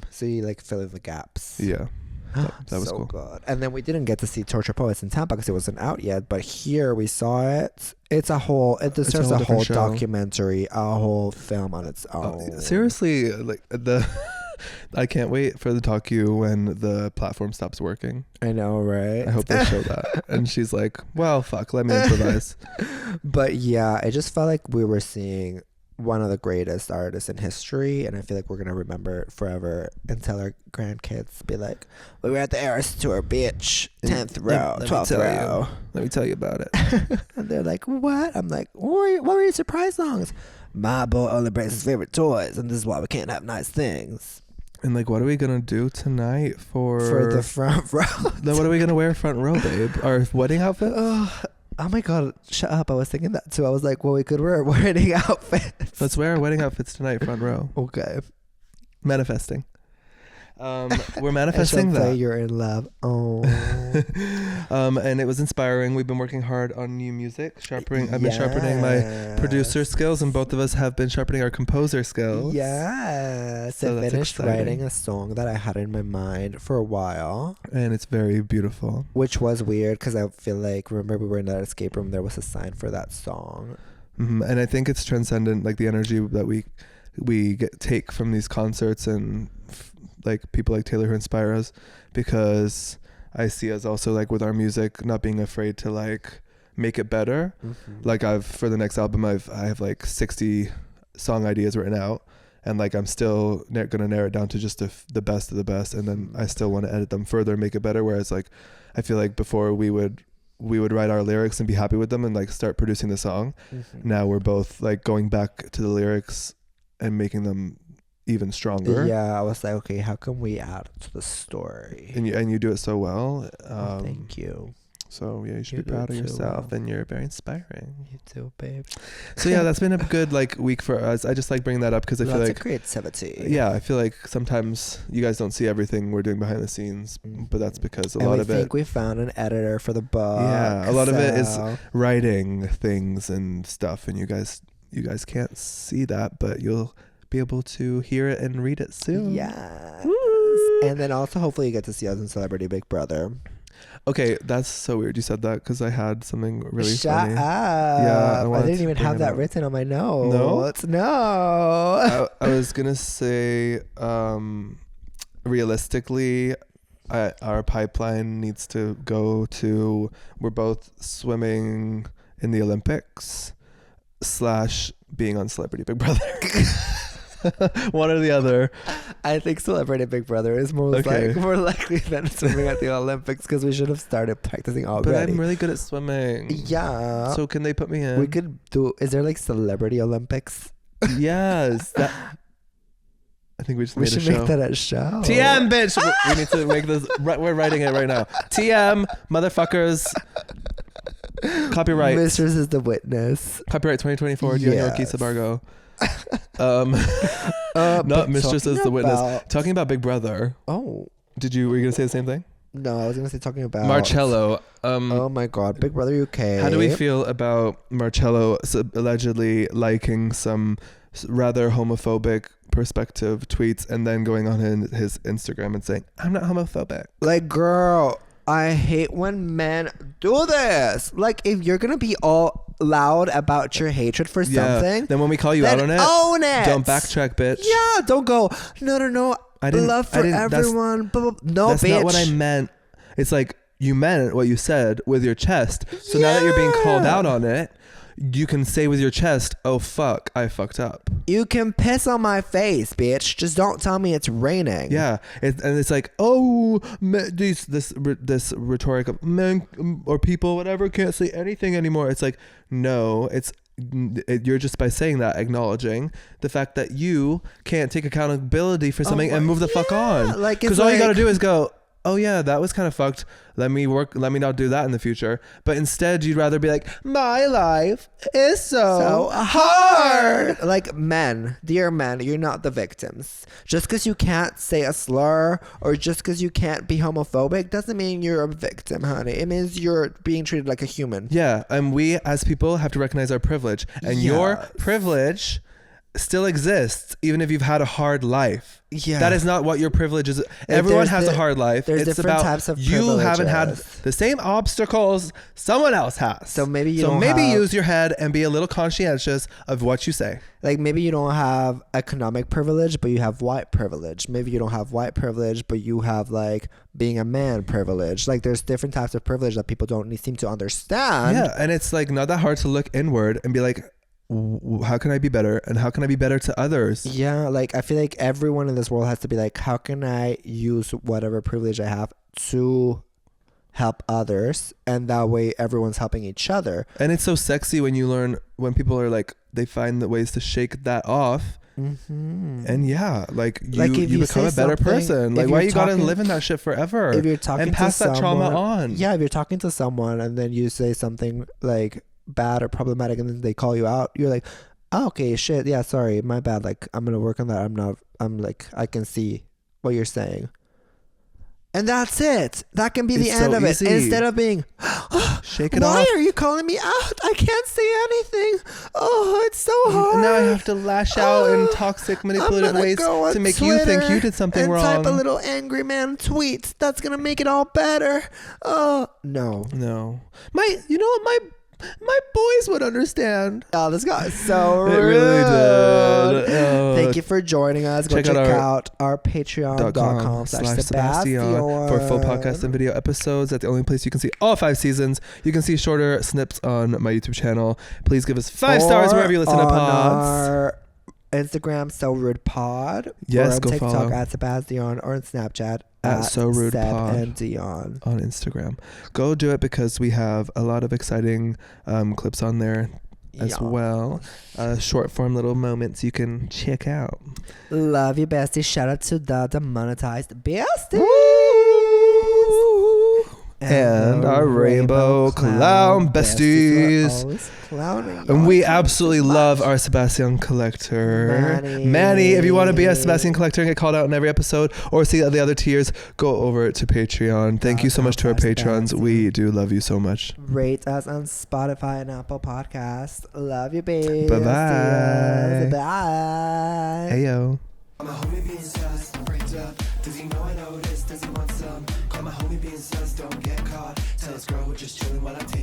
So you like fill in the gaps. Yeah, that was so cool. Good. And then we didn't get to see Torture Poets in Tampa because it wasn't out yet, but here we saw it. It deserves a whole documentary, a whole film on its own. Seriously, like I can't wait for the docu when the platform stops working. I know, right? I hope they show that. And she's like, well, fuck, let me improvise. But yeah, it just felt like we were seeing one of the greatest artists in history, and I feel like we're gonna remember it forever until our grandkids be like, we were at the Eras Tour, bitch, 10th row, 12th row. Let me tell you about it. And they're like, what? I'm like, what were your surprise songs? My boy only breaks his favorite toys, and this is why we can't have nice things. And like, what are we gonna do tonight for the front row? Then what are we gonna wear front row, babe? Our wedding outfit? Oh my god, shut up. I was thinking that too. I was like, well, we could wear a wedding outfit. Let's wear our wedding outfits tonight, front row. Okay. Manifesting. We're manifesting that. You're in love. Oh. And it was inspiring. We've been working hard on new music. I've been sharpening my producer skills, and both of us have been sharpening our composer skills. Yes. So I that's finished exciting. writing a song that I had in my mind for a while. And it's very beautiful. Which was weird because I feel like, remember we were in that escape room, there was a sign for that song. Mm-hmm. And I think it's transcendent, like the energy that we take from these concerts and like people like Taylor who inspire us, because I see us also like with our music not being afraid to like make it better. Mm-hmm. Like for the next album I have like 60 song ideas written out, and like I'm still gonna narrow it down to just the best of the best, and then I still want to edit them further and make it better. Whereas like I feel like before we would write our lyrics and be happy with them and like start producing the song. Mm-hmm. Now we're both like going back to the lyrics and making them even stronger. Yeah, I was like, okay, how can we add to the story? And you do it so well. Thank you. So yeah, you should be proud of yourself, and you're very inspiring. You too, babe. So yeah, that's been a good like week for us. I just like bringing that up because I feel like creativity. Yeah, I feel like sometimes you guys don't see everything we're doing behind the scenes, but that's because a lot of it. I think we found an editor for the book. Yeah, a lot of it is writing things and stuff, and you guys can't see that, but you'll be able to hear it and read it soon. Yes. And then also hopefully you get to see us in Celebrity Big Brother. Okay, that's so weird you said that because I had something really funny. Shut up. Yeah, I didn't even have that written on my notes. No. I was gonna say, realistically, our pipeline needs to go to, we're both swimming in the Olympics / being on Celebrity Big Brother. One or the other. I think Celebrity Big Brother is more likely than swimming at the Olympics, because we should have started practicing already. But I'm really good at swimming. Yeah. So can they put me in? We could do. Is there like Celebrity Olympics? Yes. I think we should make that a show. TM, bitch. We need to make this. We're writing it right now. TM, motherfuckers. Copyright. Mistress is the witness. Copyright 2024. Dion and Sebb. Not Mistress is the witness. Talking about Big Brother. Oh. Were you gonna say the same thing? No, I was gonna say talking about Marcello. Oh my god, Big Brother UK. How do we feel about Marcello allegedly liking some rather homophobic perspective tweets and then going on his Instagram and saying, "I'm not homophobic"? Like, girl, I hate when men do this. Like, if you're gonna be all loud about your hatred for something, then when we call you out on it, own it. Don't backtrack, bitch. Yeah, don't go, no. Love for everyone. No, that's bitch. Not what I meant. It's like you meant what you said with your chest. So now that you're being called out on it, you can say with your chest, "Oh fuck, I fucked up." You can piss on my face, bitch. Just don't tell me it's raining. Yeah, and it's like, this rhetoric of men or people, whatever, can't say anything anymore. It's like, no, you're just by saying that acknowledging the fact that you can't take accountability for something and move the fuck on. Like, because all you gotta do is go, "Oh yeah, that was kind of fucked. Let me not do that in the future." But instead you'd rather be like, "My life is so hard." Like, men, dear men, you're not the victims. Just because you can't say a slur or just because you can't be homophobic doesn't mean you're a victim, honey. It means you're being treated like a human. Yeah, and we as people have to recognize our privilege, and your privilege still exists even if you've had a hard life. Yeah, that is not what your privilege is. Everyone has a hard life. There's it's different about types of you haven't had the same obstacles someone else has. So maybe use your head and be a little conscientious of what you say. Like, maybe you don't have economic privilege, but you have white privilege. Maybe you don't have white privilege, but you have like being a man privilege. Like, there's different types of privilege that people don't seem to understand. Yeah, and it's like not that hard to look inward and be like, how can I be better, and how can I be better to others? Yeah, like, I feel like everyone in this world has to be like, how can I use whatever privilege I have to help others, and that way everyone's helping each other. And it's so sexy when you learn, when people are like, they find the ways to shake that off And yeah, like you if become a better person. Like, why you gotta live in that shit forever? If you're talking and pass to that someone, trauma on. Yeah, if you're talking to someone and then you say something like bad or problematic and then they call you out, you're like, oh, okay, shit, yeah, sorry, my bad. Like, I'm gonna work on that. I'm like, I can see what you're saying. And that's it. That can be the end of it. Instead of being, shake it off. Why off. are you calling me out? I can't say anything. Oh, it's so hard. And now I have to lash out in toxic, manipulative ways to make Twitter you think you did something wrong. Type a little angry man tweet. That's gonna make it all better. Oh no. You know what? My boys would understand. Oh, this got so rude. It really did. Thank you for joining us. Go check out our patreon.com/Sebastian for full podcast and video episodes. That's the only place you can see all 5 seasons. You can see shorter snips on my YouTube channel. Please give us 5 stars wherever you listen to pods. Our Instagram, So Rude Pod. Yes, or on go TikTok follow. at Sebastian, or on Snapchat at So Rude Sebb Pod and Dion on Instagram. Go do it because we have a lot of exciting clips on there as well. Short form little moments you can check out. Love you, bestie. Shout out to the demonetized besties. And our rainbow clown besties. And we absolutely love our Sebastian Collector. Manny, if you want to be a Sebastian Collector and get called out in every episode or see the other tiers, go over to Patreon. Thank you so much to our patrons. We do love you so much. Rate us on Spotify and Apple Podcasts. Love you, babe. Bye-bye. Bye. Hey, yo. I'm a homie being sus, breaked up. Does he know I noticed? Does he want some? Call my homie being sus, don't get caught. Tell us girl we're just chilling while I take